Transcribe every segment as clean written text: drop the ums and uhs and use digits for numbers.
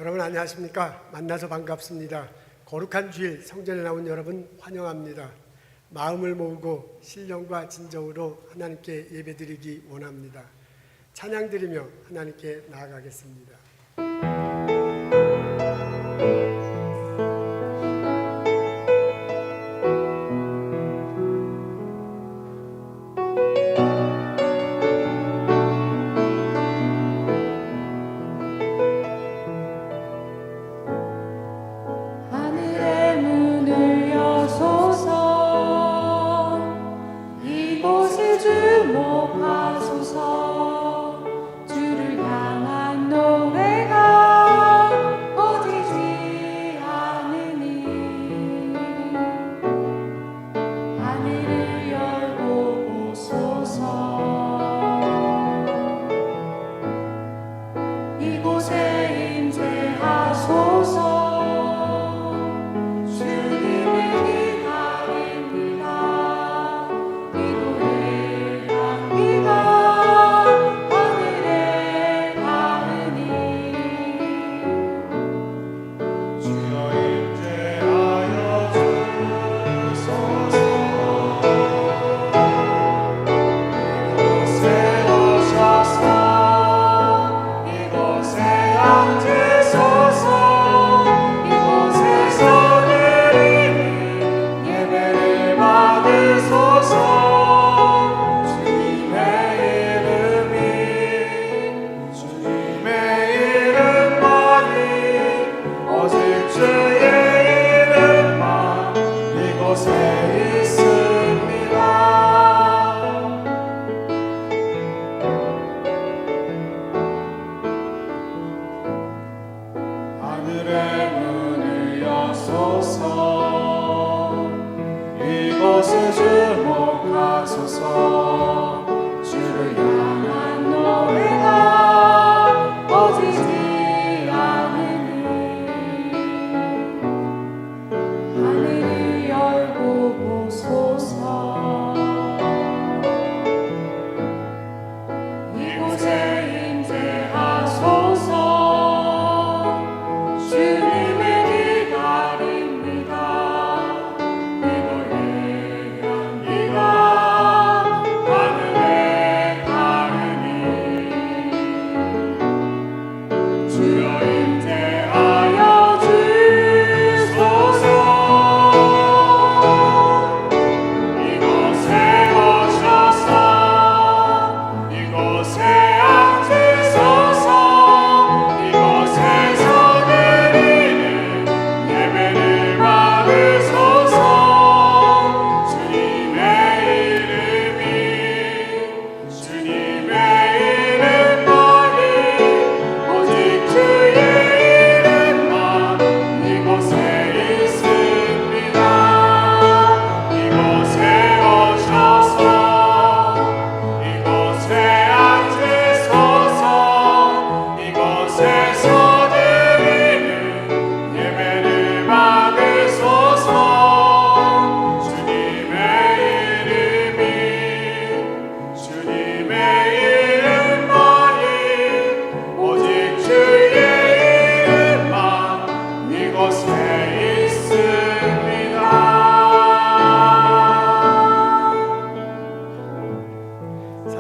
여러분 안녕하십니까? 만나서 반갑습니다. 거룩한 주일 성전에 나온 여러분 환영합니다. 마음을 모으고 신령과 진정으로 하나님께 예배드리기 원합니다. 찬양 드리며 하나님께 나아가겠습니다.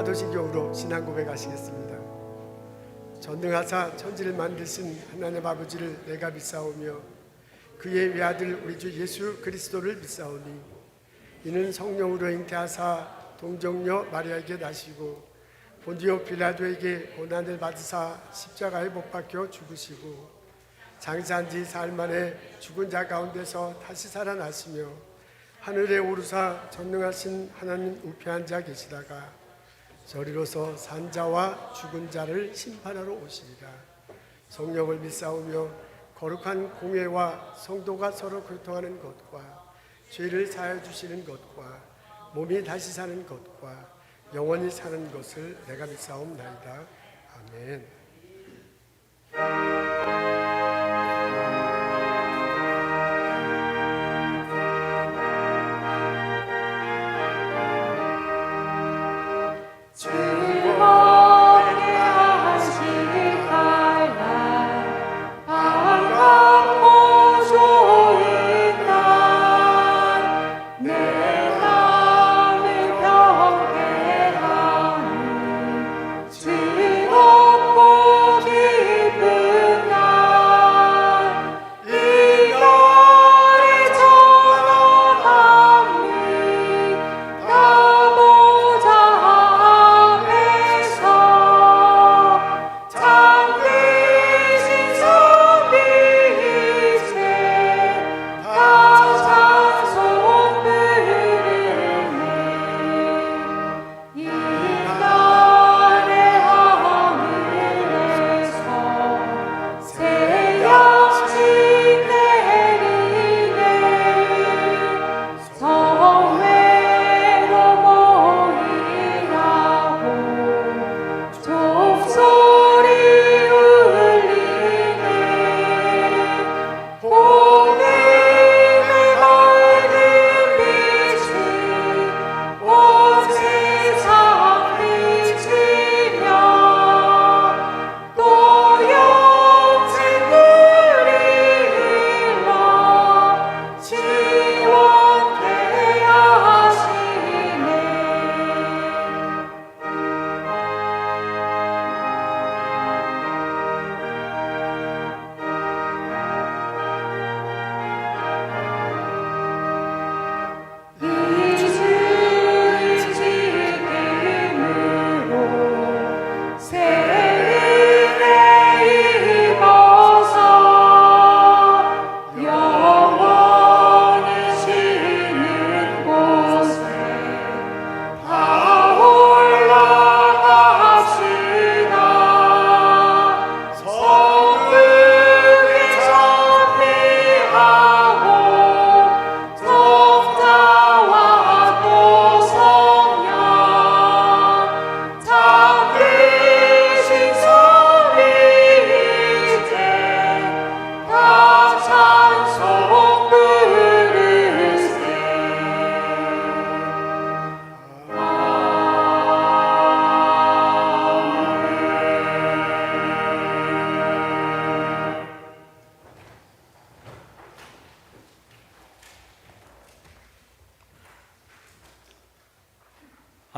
사도신경으로 신앙 고백하시겠습니다. 전능하사 천지를 만드신 하나님 아버지를 내가 믿사오며 그의 외아들 우리 주 예수 그리스도를 믿사오니 이는 성령으로 잉태하사 동정녀 마리아에게 나시고 본디오 빌라도에게 고난을 받으사 십자가에 못 박혀 죽으시고 장사한 지 사흘 만에 죽은 자 가운데서 다시 살아나시며 하늘에 오르사 전능하신 하나님 우편에 앉아 계시다가 저리로서 산 자와 죽은 자를 심판하러 오시리라. 성령을 믿사오며 거룩한 공회와 성도가 서로 교통하는 것과 죄를 사하여 주시는 것과 몸이 다시 사는 것과 영원히 사는 것을 내가 믿사옵나이다. 아멘. 즐겁게 하시길 바라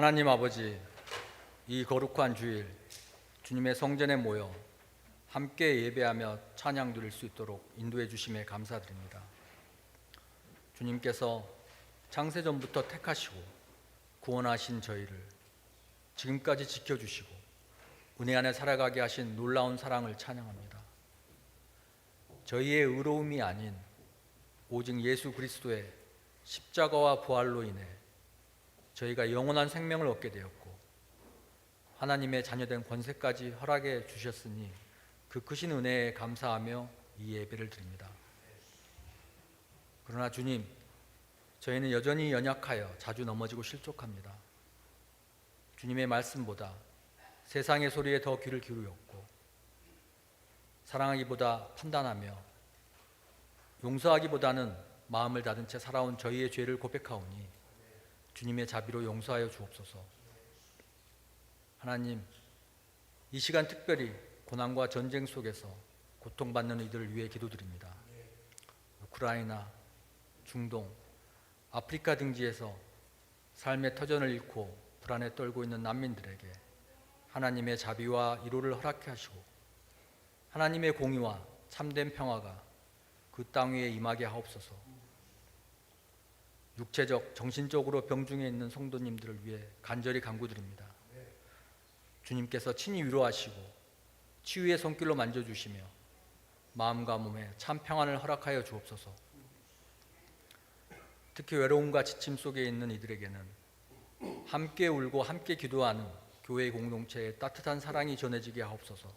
하나님 아버지, 이 거룩한 주일 주님의 성전에 모여 함께 예배하며 찬양 드릴 수 있도록 인도해 주심에 감사드립니다. 주님께서 창세전부터 택하시고 구원하신 저희를 지금까지 지켜주시고 은혜 안에 살아가게 하신 놀라운 사랑을 찬양합니다. 저희의 의로움이 아닌 오직 예수 그리스도의 십자가와 부활로 인해 저희가 영원한 생명을 얻게 되었고 하나님의 자녀된 권세까지 허락해 주셨으니 그 크신 은혜에 감사하며 이 예배를 드립니다. 그러나 주님, 저희는 여전히 연약하여 자주 넘어지고 실족합니다. 주님의 말씀보다 세상의 소리에 더 귀를 기울였고 사랑하기보다 판단하며 용서하기보다는 마음을 닫은 채 살아온 저희의 죄를 고백하오니 주님의 자비로 용서하여 주옵소서. 하나님, 이 시간 특별히 고난과 전쟁 속에서 고통받는 이들을 위해 기도드립니다. 우크라이나, 중동, 아프리카 등지에서 삶의 터전을 잃고 불안에 떨고 있는 난민들에게 하나님의 자비와 위로를 허락해 하시고 하나님의 공의와 참된 평화가 그 땅 위에 임하게 하옵소서. 육체적, 정신적으로 병중에 있는 성도님들을 위해 간절히 간구드립니다. 주님께서 친히 위로하시고 치유의 손길로 만져주시며 마음과 몸에 참 평안을 허락하여 주옵소서. 특히 외로움과 지침 속에 있는 이들에게는 함께 울고 함께 기도하는 교회 공동체의 따뜻한 사랑이 전해지게 하옵소서.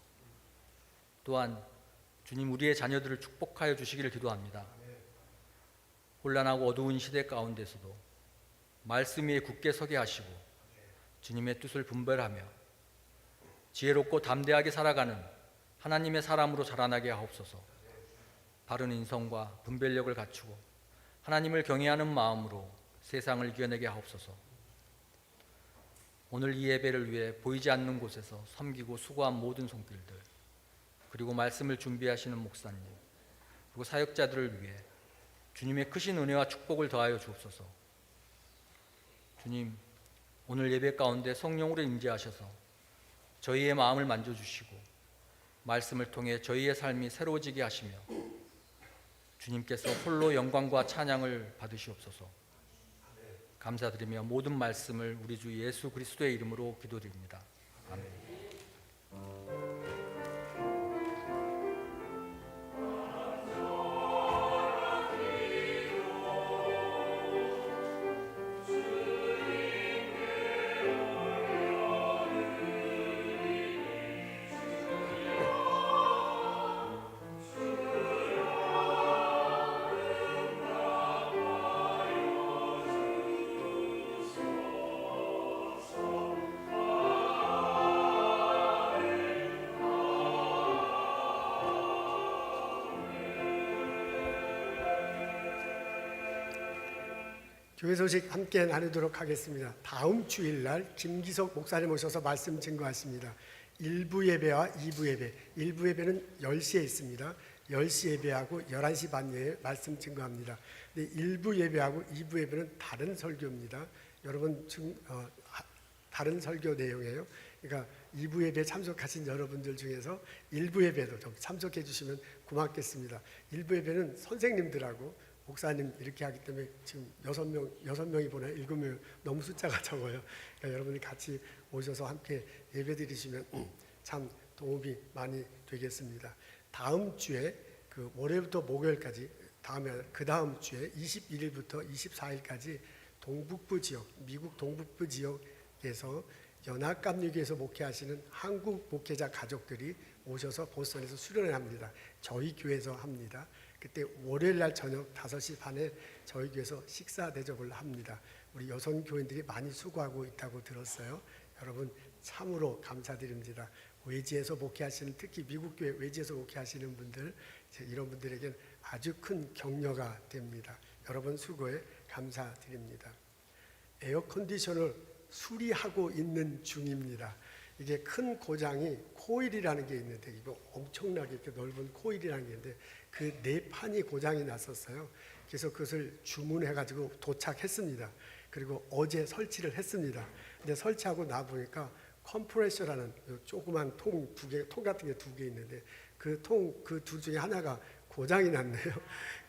또한 주님, 우리의 자녀들을 축복하여 주시기를 기도합니다. 혼란하고 어두운 시대 가운데서도 말씀 위에 굳게 서게 하시고 주님의 뜻을 분별하며 지혜롭고 담대하게 살아가는 하나님의 사람으로 자라나게 하옵소서. 바른 인성과 분별력을 갖추고 하나님을 경외하는 마음으로 세상을 이겨내게 하옵소서. 오늘 이 예배를 위해 보이지 않는 곳에서 섬기고 수고한 모든 손길들, 그리고 말씀을 준비하시는 목사님, 그리고 사역자들을 위해 주님의 크신 은혜와 축복을 더하여 주옵소서. 주님, 오늘 예배 가운데 성령으로 임재하셔서 저희의 마음을 만져주시고 말씀을 통해 저희의 삶이 새로워지게 하시며 주님께서 홀로 영광과 찬양을 받으시옵소서. 감사드리며 모든 말씀을 우리 주 예수 그리스도의 이름으로 기도드립니다. 아멘. 교회 소식 함께 나누도록 하겠습니다. 다음 주일날 김기석 목사님 오셔서 말씀 증거하십니다. 1부 예배와 2부 예배, 1부 예배는 10시에 있습니다. 10시 예배하고 11시 반에 말씀 증거합니다. 근데 1부 예배하고 2부 예배는 다른 설교입니다. 여러분 다른 설교 내용이에요. 그러니까 2부 예배에 참석하신 여러분들 중에서 1부 예배도 좀 참석해 주시면 고맙겠습니다. 1부 예배는 선생님들하고 목사님 이렇게 하기 때문에 지금 6명이 보나요? 7명, 너무 숫자가 적어요. 그러니까 여러분이 같이 오셔서 함께 예배 드리시면 참 도움이 많이 되겠습니다. 다음 주에 그 월요일부터 목요일까지, 그 다음 주에 21일부터 24일까지 동북부 지역, 미국 동북부 지역에서 연합감리교에서 목회하시는 한국 목회자 가족들이 오셔서 보스턴에서 수련을 합니다. 저희 교회에서 합니다. 그때 월요일날 저녁 5시 반에 저희 교회에서 식사 대접을 합니다. 우리 여성 교인들이 많이 수고하고 있다고 들었어요. 여러분 참으로 감사드립니다. 외지에서 목회하시는, 특히 미국 교회 외지에서 목회하시는 분들, 이런 분들에겐 아주 큰 격려가 됩니다. 여러분 수고에 감사드립니다. 에어컨디셔너를 수리하고 있는 중입니다. 이게 큰 고장이 코일이라는 게 있는데, 이거 엄청나게 이렇게 넓은 코일이라는 게 있는데 그 네 판이 고장이 났었어요. 그래서 그것을 주문해가지고 도착했습니다. 그리고 어제 설치를 했습니다. 근데 설치하고 나 보니까 컴프레셔라는 요 조그만 통 같은 게 두 개 있는데 그 둘 중에 하나가 고장이 났네요.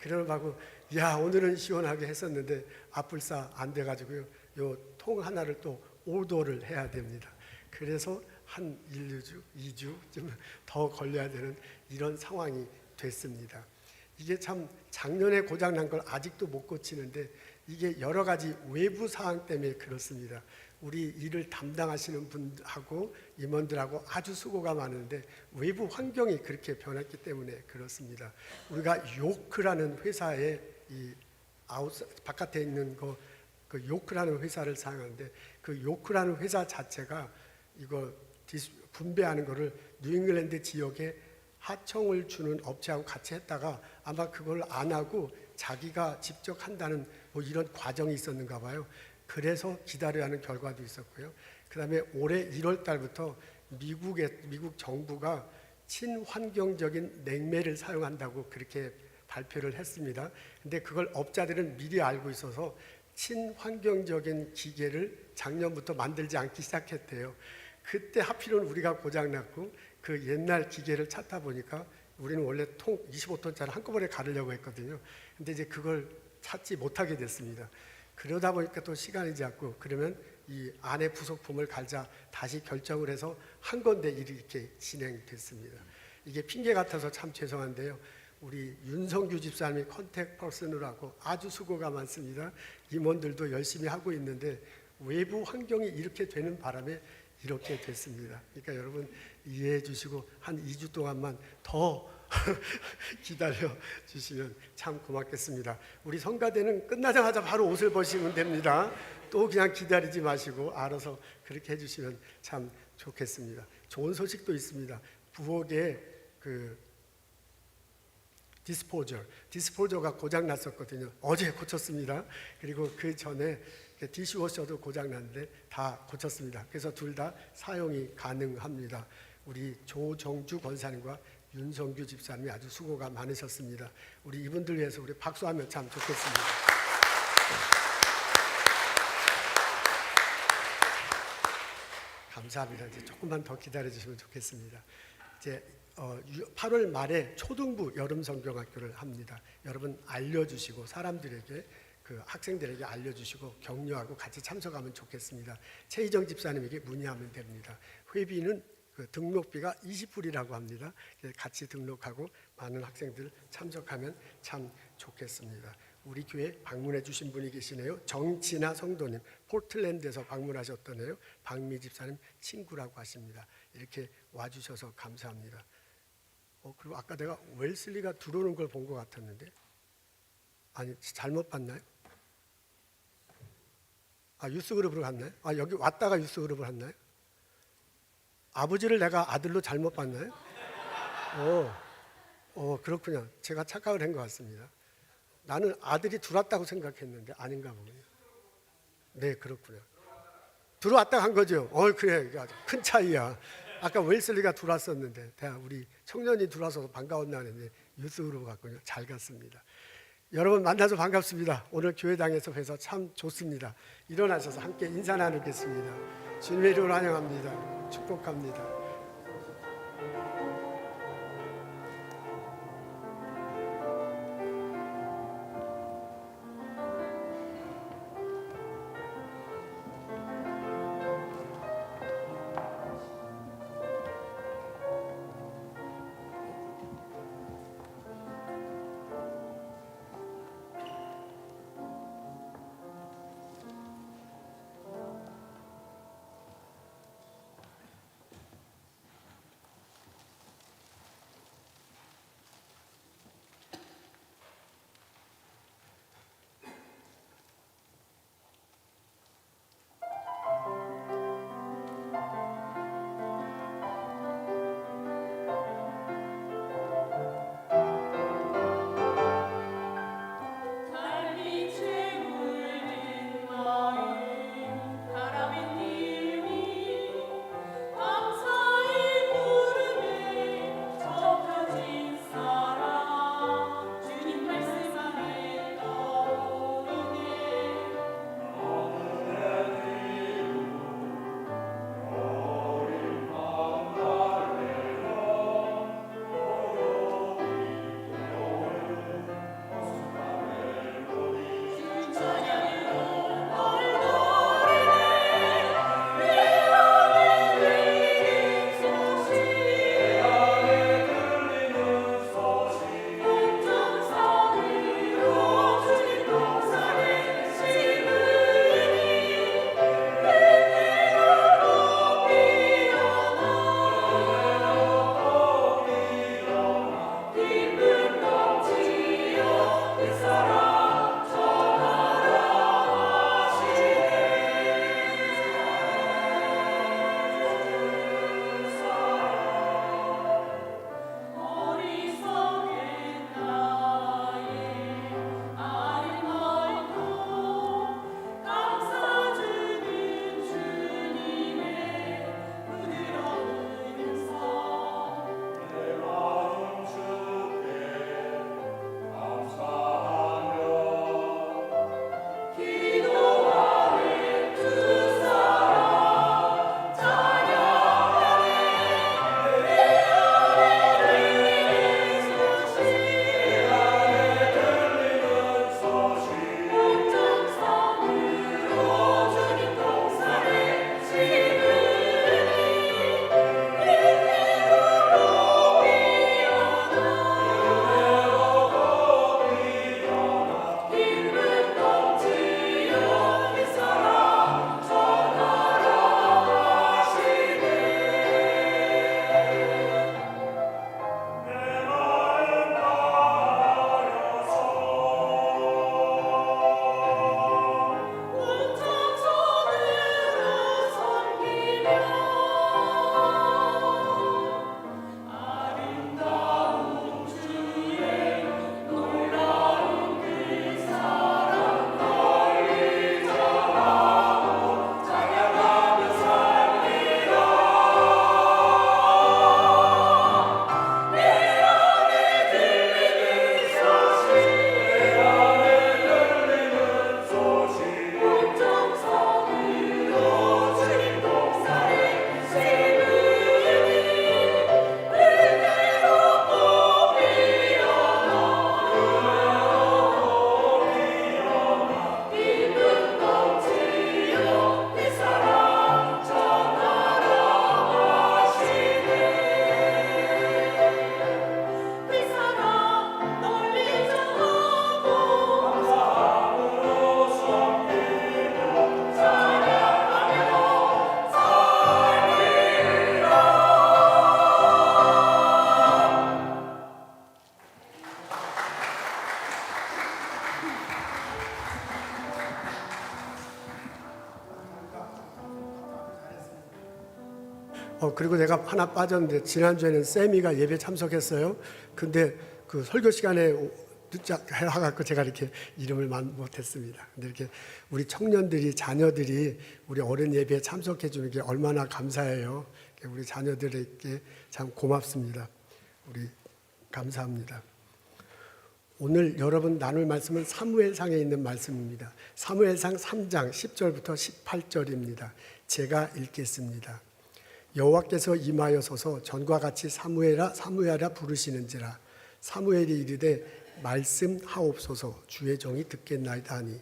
그러고 야, 오늘은 시원하게 했었는데 앞불사 안 돼가지고요. 요 통 하나를 또 오도를 해야 됩니다. 그래서 한 1, 2주 좀 더 걸려야 되는 이런 상황이 됐습니다. 이게 참 작년에 고장 난 걸 아직도 못 고치는데 이게 여러 가지 외부 상황 때문에 그렇습니다. 우리 일을 담당하시는 분하고 임원들하고 아주 수고가 많은데 외부 환경이 그렇게 변했기 때문에 그렇습니다. 우리가 요크라는 회사에 바깥에 있는 그 요크라는 회사를 사용하는데 그 요크라는 회사 자체가 이거 분배하는 거를 뉴잉글랜드 지역에 하청을 주는 업체하고 같이 했다가 아마 그걸 안 하고 자기가 직접 한다는 뭐 이런 과정이 있었는가 봐요. 그래서 기다려야 하는 결과도 있었고요. 그 다음에 올해 1월 달부터 미국 정부가 친환경적인 냉매를 사용한다고 그렇게 발표를 했습니다. 근데 그걸 업자들은 미리 알고 있어서 친환경적인 기계를 작년부터 만들지 않기 시작했대요. 그때 하필은 우리가 고장났고 그 옛날 기계를 찾다 보니까 우리는 원래 통 25톤짜리 한꺼번에 가르려고 했거든요. 근데 이제 그걸 찾지 못하게 됐습니다. 그러다 보니까 또 시간이 지났고 그러면 이 안에 부속품을 갈자 다시 결정을 해서 한 건데 일이 이렇게 진행됐습니다. 이게 핑계 같아서 참 죄송한데요. 우리 윤성규 집사님이 컨택 퍼슨을 하고 아주 수고가 많습니다. 임원들도 열심히 하고 있는데 외부 환경이 이렇게 되는 바람에 이렇게 됐습니다. 그러니까 여러분 이해해 주시고 한 2주 동안만 더 기다려 주시면 참 고맙겠습니다. 우리 성가대는 끝나자마자 바로 옷을 벗으면 됩니다. 또 그냥 기다리지 마시고 알아서 그렇게 해주시면 참 좋겠습니다. 좋은 소식도 있습니다. 부엌에 그 디스포저가 고장 났었거든요. 어제 고쳤습니다. 그리고 그 전에 디시워셔도 고장 났는데 다 고쳤습니다. 그래서 둘 다 사용이 가능합니다. 우리 조정주 권사님과 윤성규 집사님이 아주 수고가 많으셨습니다. 우리 이분들 위해서 우리 박수하면 참 좋겠습니다. 감사합니다. 이제 조금만 더 기다려 주시면 좋겠습니다. 이제 8월 말에 초등부 여름 성경학교를 합니다. 여러분 알려주시고 사람들에게 그 학생들에게 알려주시고 격려하고 같이 참석하면 좋겠습니다. 최희정 집사님에게 문의하면 됩니다. 회비는 그 등록비가 20불이라고 합니다. 같이 등록하고 많은 학생들 참석하면 참 좋겠습니다. 우리 교회 방문해 주신 분이 계시네요. 정진아 성도님, 포틀랜드에서 방문하셨더네요. 박미 집사님 친구라고 하십니다. 이렇게 와주셔서 감사합니다. 그리고 아까 내가 웰슬리가 들어오는 걸 본 것 같았는데 아니 잘못 봤나요? 유스그룹으로 갔나요? 여기 왔다가 유스그룹을 갔나요? 아버지를 내가 아들로 잘못 봤나요? 그렇군요. 제가 착각을 한 것 같습니다. 나는 아들이 들어왔다고 생각했는데 아닌가 보군요. 네, 그렇군요. 들어왔다가 한 거죠. 그래, 아주 큰 차이야. 아까 웰슬리가 들어왔었는데 우리 청년이 들어와서 반가웠나 했는데 유스그룹으로 갔군요. 잘 갔습니다. 여러분 만나서 반갑습니다. 오늘 교회당에서 뵈서 참 좋습니다. 일어나셔서 함께 인사 나누겠습니다. 주님의 이름으로 환영합니다. 축복합니다. 그리고 내가 하나 빠졌는데, 지난주에는 세미가 예배 참석했어요. 근데 그 설교 시간에 늦자 해갖고 제가 이렇게 이름을 못했습니다. 근데 이렇게 우리 청년들이, 자녀들이 우리 어른 예배에 참석해 주는 게 얼마나 감사해요. 우리 자녀들에게 참 고맙습니다. 우리 감사합니다. 오늘 여러분 나눌 말씀은 사무엘상에 있는 말씀입니다. 사무엘상 3장 10절부터 18절입니다. 제가 읽겠습니다. 여호와께서 임하여서서 전과 같이 사무엘아 사무엘아 부르시는지라. 사무엘이 이르되 말씀하옵소서, 주의 종이 듣겠나이다 하니,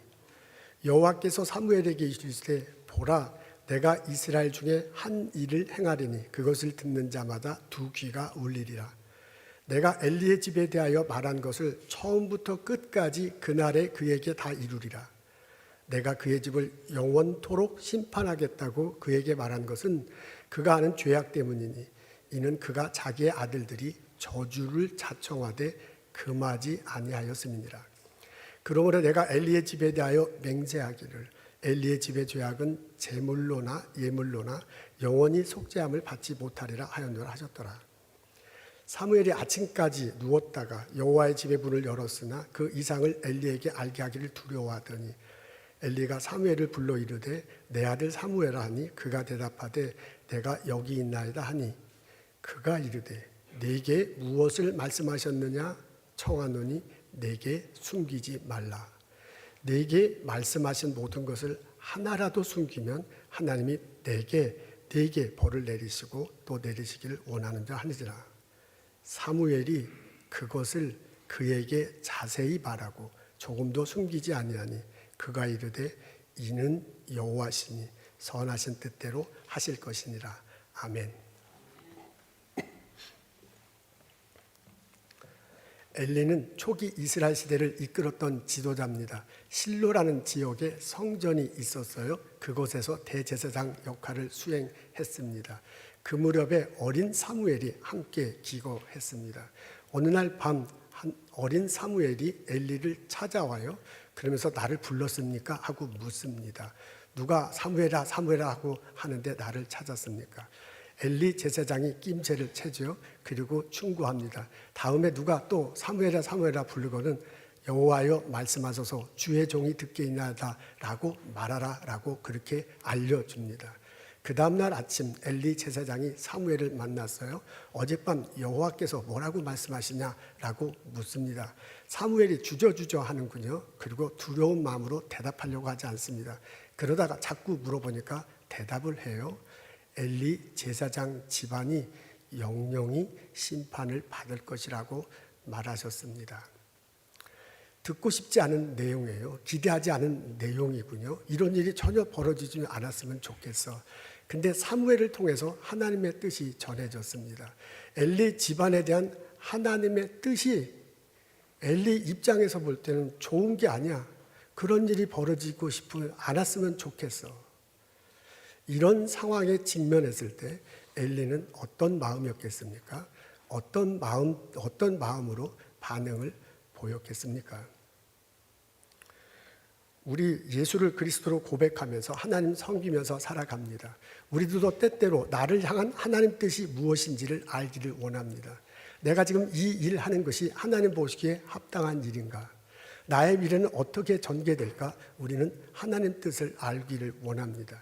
여호와께서 사무엘에게 이르시되 보라, 내가 이스라엘 중에 한 일을 행하리니 그것을 듣는 자마다 두 귀가 울리리라. 내가 엘리의 집에 대하여 말한 것을 처음부터 끝까지 그날에 그에게 다 이루리라. 내가 그의 집을 영원토록 심판하겠다고 그에게 말한 것은 그가 하는 죄악 때문이니, 이는 그가 자기의 아들들이 저주를 자청하되 금하지 아니하였음이니라. 그러므로 내가 엘리의 집에 대하여 맹세하기를, 엘리의 집의 죄악은 제물로나 예물로나 영원히 속죄함을 받지 못하리라 하였노라 하셨더라. 사무엘이 아침까지 누웠다가 여호와의 집의 문을 열었으나 그 이상을 엘리에게 알게 하기를 두려워하더니, 엘리가 사무엘을 불러 이르되 내 아들 사무엘아 하니, 그가 대답하되 내가 여기 있나이다 하니, 그가 이르되 내게 무엇을 말씀하셨느냐 청하노니 내게 숨기지 말라. 내게 말씀하신 모든 것을 하나라도 숨기면 하나님이 내게 벌을 내리시고 또 내리시기를 원하는 자 하니라. 사무엘이 그것을 그에게 자세히 말하고 조금도 숨기지 아니하니, 그가 이르되 이는 여호와시니 선하신 뜻대로 하실 것이니라. 아멘. 엘리는 초기 이스라엘 시대를 이끌었던 지도자입니다. 실로라는 지역에 성전이 있었어요. 그곳에서 대제사장 역할을 수행했습니다. 그 무렵에 어린 사무엘이 함께 기거했습니다. 어느 날 밤 어린 사무엘이 엘리를 찾아와요. 그러면서 나를 불렀습니까? 하고 묻습니다. 누가 사무엘아 사무엘아 하고 하는데 나를 찾았습니까? 엘리 제사장이 낌새를 채죠. 그리고 충고합니다. 다음에 누가 또 사무엘아 사무엘아 부르거든 여호와여 말씀하소서, 주의 종이 듣겠나이다 라고 말하라 라고 그렇게 알려줍니다. 그 다음날 아침 엘리 제사장이 사무엘을 만났어요. 어젯밤 여호와께서 뭐라고 말씀하시냐라고 묻습니다. 사무엘이 주저주저 하는군요. 그리고 두려운 마음으로 대답하려고 하지 않습니다. 그러다가 자꾸 물어보니까 대답을 해요. 엘리 제사장 집안이 영영이 심판을 받을 것이라고 말하셨습니다. 듣고 싶지 않은 내용이에요. 기대하지 않은 내용이군요. 이런 일이 전혀 벌어지지 않았으면 좋겠어. 근데 사무엘을 통해서 하나님의 뜻이 전해졌습니다. 엘리 집안에 대한 하나님의 뜻이 엘리 입장에서 볼 때는 좋은 게 아니야. 그런 일이 벌어지고 싶지 않았으면 좋겠어. 이런 상황에 직면했을 때 엘리는 어떤 마음이었겠습니까? 어떤 마음으로 반응을 보였겠습니까? 우리 예수를 그리스도로 고백하면서 하나님 섬기면서 살아갑니다. 우리들도 때때로 나를 향한 하나님 뜻이 무엇인지를 알기를 원합니다. 내가 지금 이 일 하는 것이 하나님 보시기에 합당한 일인가? 나의 미래는 어떻게 전개될까? 우리는 하나님 뜻을 알기를 원합니다.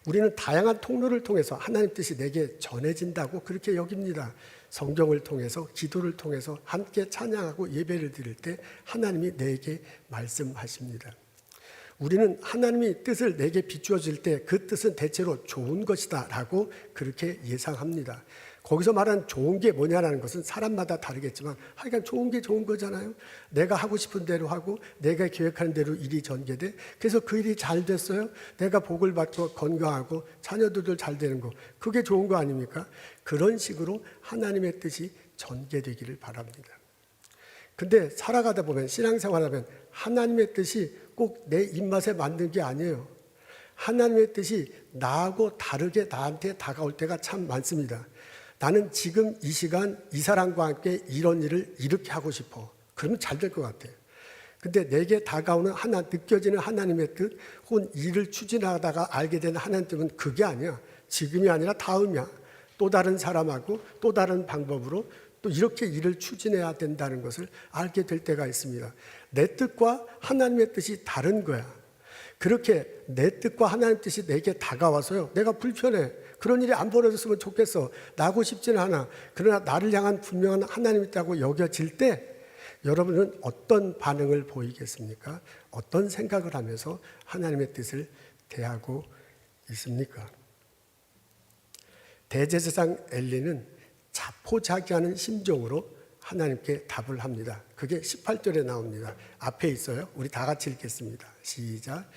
우리는 다양한 통로를 통해서 하나님 뜻이 내게 전해진다고 그렇게 여깁니다. 성경을 통해서, 기도를 통해서 함께 찬양하고 예배를 드릴 때 하나님이 내게 말씀하십니다. 우리는 하나님이 뜻을 내게 비추어 줄 때 그 뜻은 대체로 좋은 것이다 라고 그렇게 예상합니다. 거기서 말하는 좋은 게 뭐냐라는 것은 사람마다 다르겠지만 하여간 좋은 게 좋은 거잖아요. 내가 하고 싶은 대로 하고 내가 계획하는 대로 일이 전개돼. 그래서 그 일이 잘 됐어요. 내가 복을 받고 건강하고 자녀들도 잘 되는 거. 그게 좋은 거 아닙니까? 그런 식으로 하나님의 뜻이 전개되기를 바랍니다. 근데 살아가다 보면, 신앙생활하면 하나님의 뜻이 꼭 내 입맛에 맞는 게 아니에요. 하나님의 뜻이 나하고 다르게 나한테 다가올 때가 참 많습니다. 나는 지금 이 시간 이 사람과 함께 이런 일을 이렇게 하고 싶어. 그러면 잘 될 것 같아요. 근데 내게 다가오는 느껴지는 하나님의 뜻, 혹은 일을 추진하다가 알게 되는 하나님의 뜻은 그게 아니야. 지금이 아니라 다음이야. 또 다른 사람하고 또 다른 방법으로 또 이렇게 일을 추진해야 된다는 것을 알게 될 때가 있습니다. 내 뜻과 하나님의 뜻이 다른 거야. 그렇게 내 뜻과 하나님의 뜻이 내게 다가와서요, 내가 불편해, 그런 일이 안 벌어졌으면 좋겠어, 나고 싶지는 않아, 그러나 나를 향한 분명한 하나님이 있다고 여겨질 때 여러분은 어떤 반응을 보이겠습니까? 어떤 생각을 하면서 하나님의 뜻을 대하고 있습니까? 대제사장 엘리는 자포자기하는 심정으로 하나님께 답을 합니다. 그게 18절에 나옵니다. 앞에 있어요. 우리 다 같이 읽겠습니다. 시작.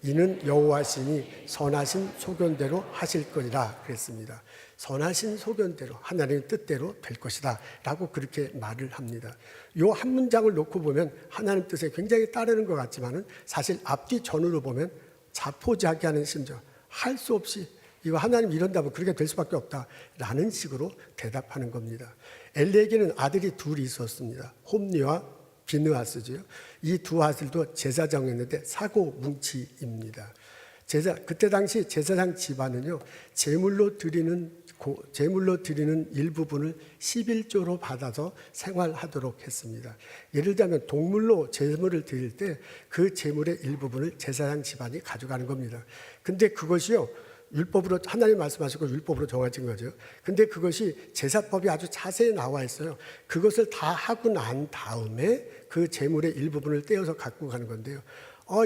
이는 여호와시니 선하신 소견대로 하실 거리라 그랬습니다. 선하신 소견대로, 하나님의 뜻대로 될 것이다 라고 그렇게 말을 합니다. 이 한 문장을 놓고 보면 하나님 뜻에 굉장히 따르는 것 같지만 사실 앞뒤 전으로 보면 자포자기하는 심정, 할 수 없이 이거 하나님 이런다면 그렇게 될 수밖에 없다라는 식으로 대답하는 겁니다. 엘리에게는 아들이 둘이 있었습니다. 홈리와 비느하스죠. 이 두 아들도 제사장이었는데 사고 뭉치입니다. 그때 당시 제사장 집안은요, 제물로 드리는 일부분을 11조로 받아서 생활하도록 했습니다. 예를 들면 동물로 제물을 드릴 때 그 제물의 일부분을 제사장 집안이 가져가는 겁니다. 근데 그것이요, 율법으로 하나님 말씀하시고 율법으로 정해진 거죠. 근데 그것이 제사법이 아주 자세히 나와 있어요. 그것을 다 하고 난 다음에 그 제물의 일부분을 떼어서 갖고 가는 건데요.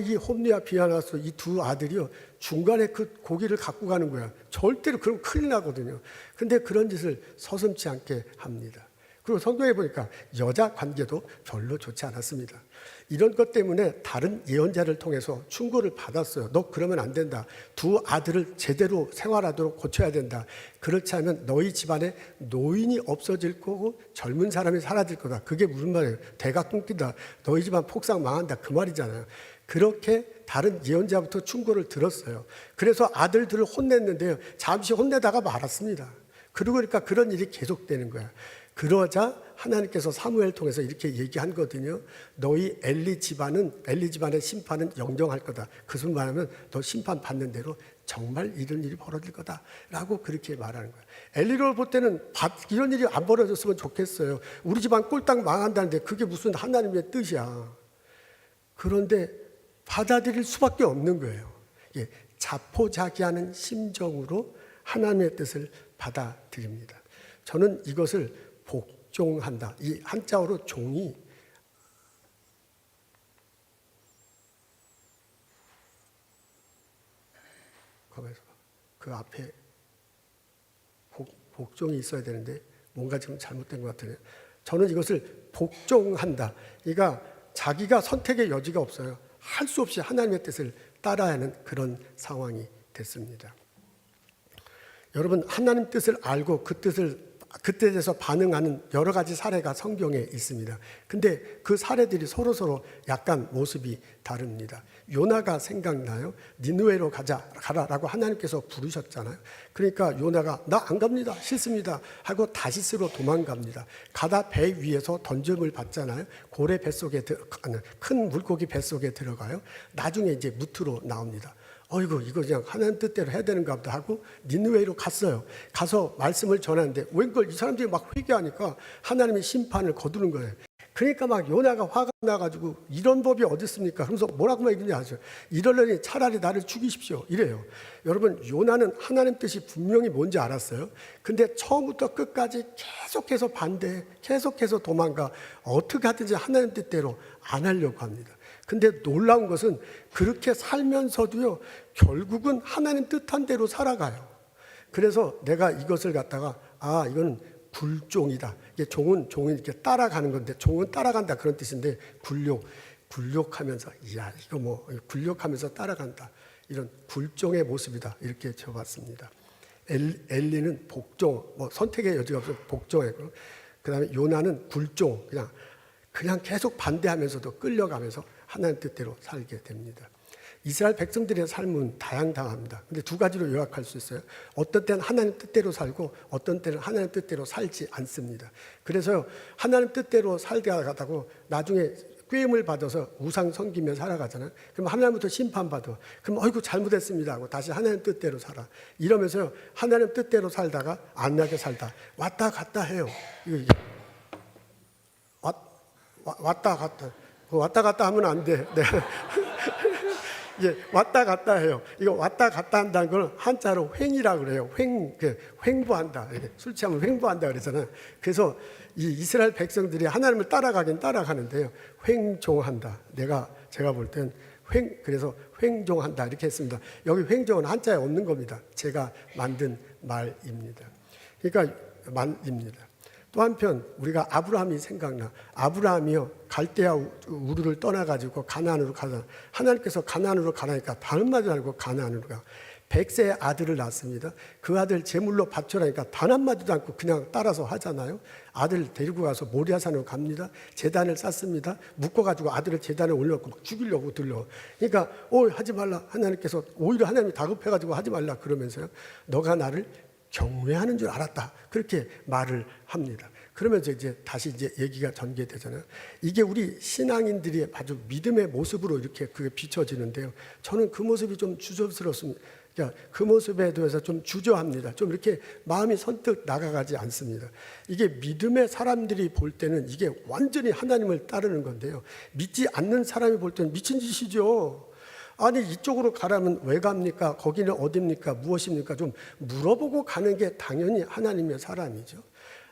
이 홈리와 비느하스 이 두 아들이요, 중간에 그 고기를 갖고 가는 거야. 절대로 그러면 큰일 나거든요. 근데 그런 짓을 서슴지 않게 합니다. 그리고 성경에 보니까 여자 관계도 별로 좋지 않았습니다. 이런 것 때문에 다른 예언자를 통해서 충고를 받았어요. 너 그러면 안 된다. 두 아들을 제대로 생활하도록 고쳐야 된다. 그렇지 않으면 너희 집안에 노인이 없어질 거고 젊은 사람이 사라질 거다. 그게 무슨 말이에요? 대가 끊긴다. 너희 집안 폭삭 망한다. 그 말이잖아요. 그렇게 다른 예언자부터 충고를 들었어요. 그래서 아들들을 혼냈는데요, 잠시 혼내다가 말았습니다. 그러니까 그런 일이 계속되는 거야. 그러자 하나님께서 사무엘 통해서 이렇게 얘기한 거거든요. 너희 엘리 집안의 심판은 영정할 거다. 그 무슨 말하면 너 심판 받는 대로 정말 이런 일이 벌어질 거다라고 그렇게 말하는 거예요. 엘리로 볼 때는 이런 일이 안 벌어졌으면 좋겠어요. 우리 집안 꼴딱 망한다는데 그게 무슨 하나님의 뜻이야. 그런데 받아들일 수밖에 없는 거예요. 자포자기하는 심정으로 하나님의 뜻을 받아들입니다. 저는 이것을 복종한다. 이 한자어로 종이 그 앞에 복종이 있어야 되는데 뭔가 지금 잘못된 것 같으네요. 저는 이것을 복종한다. 그러니까 자기가 선택의 여지가 없어요. 할 수 없이 하나님의 뜻을 따라야 하는 그런 상황이 됐습니다. 여러분, 하나님 뜻을 알고 그 뜻에 대해서 반응하는 여러 가지 사례가 성경에 있습니다. 근데 그 사례들이 서로 약간 모습이 다릅니다. 요나가 생각나요? 니느웨로 가라라고 하나님께서 부르셨잖아요. 그러니까 요나가 나 안 갑니다, 싫습니다 하고 다시스로 도망갑니다. 가다 배 위에서 던짐을 받잖아요. 고래 뱃속에 큰 물고기 뱃속에 들어가요. 나중에 이제 무트로 나옵니다. 이거 그냥 하나님 뜻대로 해야 되는가 보다 하고 니느웨로 갔어요. 가서 말씀을 전하는데 웬걸 이 사람들이 막 회개하니까 하나님의 심판을 거두는 거예요. 그러니까 막 요나가 화가 나가지고 이런 법이 어디 있습니까? 그러면서 뭐라고 얘기냐 하죠. 이러려니 차라리 나를 죽이십시오 이래요. 여러분, 요나는 하나님 뜻이 분명히 뭔지 알았어요. 근데 처음부터 끝까지 계속해서 반대, 계속해서 도망가 어떻게 하든지 하나님 뜻대로 안 하려고 합니다. 근데 놀라운 것은 그렇게 살면서도요, 결국은 하나님 뜻한 대로 살아가요. 그래서 내가 이것을 갖다가 이건 굴종이다. 이게 종은 이렇게 따라가는 건데, 종은 따라간다 그런 뜻인데, 굴욕하면서 이거 굴욕하면서 따라간다. 이런 굴종의 모습이다. 이렇게 적었습니다. 엘리는 복종, 선택의 여지가 없어서 복종했고, 그다음에 요나는 굴종, 그냥 계속 반대하면서도 끌려가면서 하나님 뜻대로 살게 됩니다. 이스라엘 백성들의 삶은 다양합니다. 근데 두 가지로 요약할 수 있어요. 어떤 때는 하나님 뜻대로 살고 어떤 때는 하나님 뜻대로 살지 않습니다. 그래서 하나님 뜻대로 살다가다고 나중에 꾀임을 받아서 우상 섬기며 살아가잖아요. 그럼 하나님부터 심판받아. 그럼 어이구 잘못했습니다 하고 다시 하나님 뜻대로 살아. 이러면서 하나님 뜻대로 살다가 안 나게 살다 왔다 갔다 해요. 왔다 갔다. 왔다 갔다 하면 안 돼. 네. 예, 왔다 갔다 해요. 이거 왔다 갔다 한다는 걸 한자로 횡이라고 그래요. 횡부한다. 술 취하면 횡부한다 그러잖아요. 그래서 이 이스라엘 백성들이 하나님을 따라가긴 따라가는데요. 횡종한다. 제가 볼 땐 그래서 횡종한다 이렇게 했습니다. 여기 횡종은 한자에 없는 겁니다. 제가 만든 말입니다. 그러니까 말입니다. 또 한편 우리가 아브라함이 생각나. 아브라함이요 갈대아 우르를 떠나가지고 가나안으로 가자. 하나님께서 가나안으로 가라니까 다른 말도 알고 가나안으로 가. 100세의 아들을 낳습니다. 그 아들 제물로 바쳐라니까 단 한마디도 않고 그냥 따라서 하잖아요. 아들 데리고 가서 모리아산으로 갑니다. 제단을 쌓습니다. 묶어가지고 아들을 제단에 올려놓고 막 죽이려고 들려. 그러니까 하지 말라. 하나님께서 오히려 하나님이 다급해가지고 하지 말라 그러면서요. 너가 나를 경외하는 줄 알았다. 그렇게 말을 합니다. 그러면서 다시 얘기가 전개되잖아요. 이게 우리 신앙인들이 아주 믿음의 모습으로 이렇게 그게 비춰지는데요. 저는 그 모습이 좀 주저스럽습니다. 그러니까 그 모습에 대해서 좀 주저합니다. 좀 이렇게 마음이 선뜻 나가가지 않습니다. 이게 믿음의 사람들이 볼 때는 이게 완전히 하나님을 따르는 건데요. 믿지 않는 사람이 볼 때는 미친 짓이죠. 아니 이쪽으로 가라면 왜 갑니까? 거기는 어딥니까? 무엇입니까? 좀 물어보고 가는 게 당연히 하나님의 사람이죠.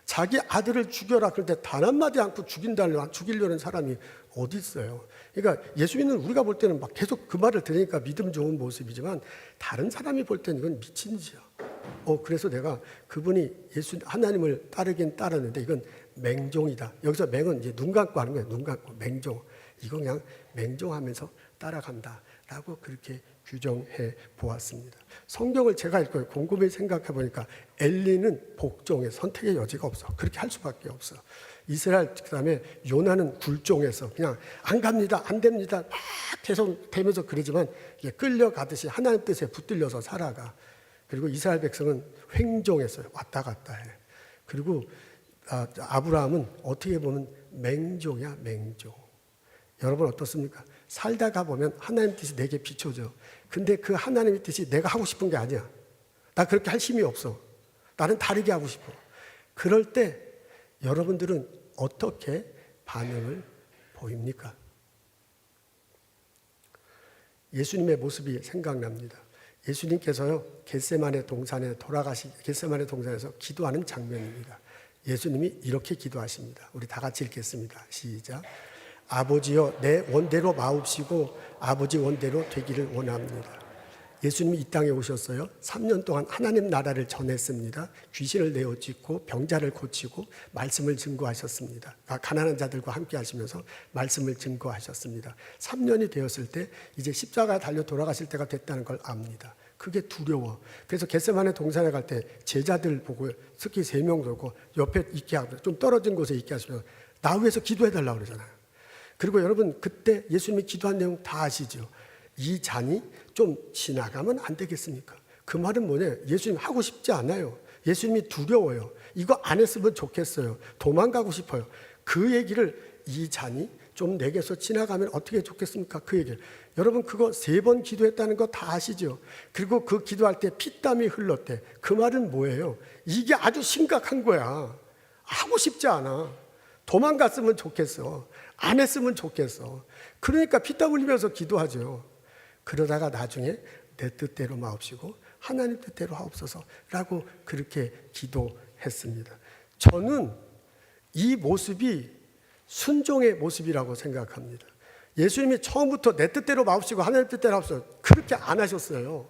자기 아들을 죽여라 그럴 때 단 한마디 않고 죽이려는 사람이 어디 있어요? 그러니까 예수님은 우리가 볼 때는 막 계속 그 말을 들으니까 믿음 좋은 모습이지만 다른 사람이 볼 때는 이건 미친 짓이야. 그래서 내가 그분이 하나님을 따르긴 따랐는데 이건 맹종이다. 여기서 맹은 이제 눈 감고 하는 거예요. 눈 감고 맹종. 이거 그냥 맹종하면서 따라간다. 라고 그렇게 규정해 보았습니다. 성경을 제가 읽고 곰곰이 생각해 보니까 엘리는 복종에 선택의 여지가 없어. 그렇게 할 수밖에 없어. 이스라엘 그다음에 요나는 굴종에서 그냥 안 갑니다. 안 됩니다. 막 계속 되면서 그러지만 이게 끌려가듯이 하나님 뜻에 붙들려서 살아가. 그리고 이스라엘 백성은 횡종했어요. 왔다 갔다 해. 그리고 아브라함은 어떻게 보면 맹종이야, 맹종. 여러분 어떻습니까? 살다가 보면 하나님 뜻이 내게 비춰져. 근데 그 하나님의 뜻이 내가 하고 싶은 게 아니야. 나 그렇게 할 힘이 없어. 나는 다르게 하고 싶어. 그럴 때 여러분들은 어떻게 반응을 보입니까? 예수님의 모습이 생각납니다. 예수님께서요 겟세마네 동산에서 기도하는 장면입니다. 예수님이 이렇게 기도하십니다. 우리 다 같이 읽겠습니다. 시작. 아버지여 내 원대로 마옵시고 아버지 원대로 되기를 원합니다. 예수님이 이 땅에 오셨어요. 3년 동안 하나님 나라를 전했습니다. 귀신을 내어찍고 병자를 고치고 말씀을 증거하셨습니다. 가난한 자들과 함께 하시면서 말씀을 증거하셨습니다. 3년이 되었을 때 이제 십자가에 달려 돌아가실 때가 됐다는 걸 압니다. 그게 두려워. 그래서 겟세마네 동산에 갈 때 제자들 보고 특히 3명 보고 옆에 있게 하고 좀 떨어진 곳에 있게 하시면 나 위해서 기도해달라고 그러잖아요. 그리고 여러분 그때 예수님이 기도한 내용 다 아시죠? 이 잔이 좀 지나가면 안 되겠습니까? 그 말은 뭐냐? 예수님 하고 싶지 않아요. 예수님이 두려워요. 이거 안 했으면 좋겠어요. 도망가고 싶어요. 그 얘기를 이 잔이 좀 내게서 지나가면 어떻게 좋겠습니까? 그 얘기를. 여러분 그거 3번 기도했다는 거 다 아시죠? 그리고 그 기도할 때 피땀이 흘렀대. 그 말은 뭐예요? 이게 아주 심각한 거야. 하고 싶지 않아. 도망갔으면 좋겠어. 안 했으면 좋겠어. 그러니까 피땀 흘리면서 기도하죠. 그러다가 나중에 내 뜻대로 마옵시고 하나님 뜻대로 하옵소서라고 그렇게 기도했습니다. 저는 이 모습이 순종의 모습이라고 생각합니다. 예수님이 처음부터 내 뜻대로 마옵시고 하나님 뜻대로 하옵소서 그렇게 안 하셨어요.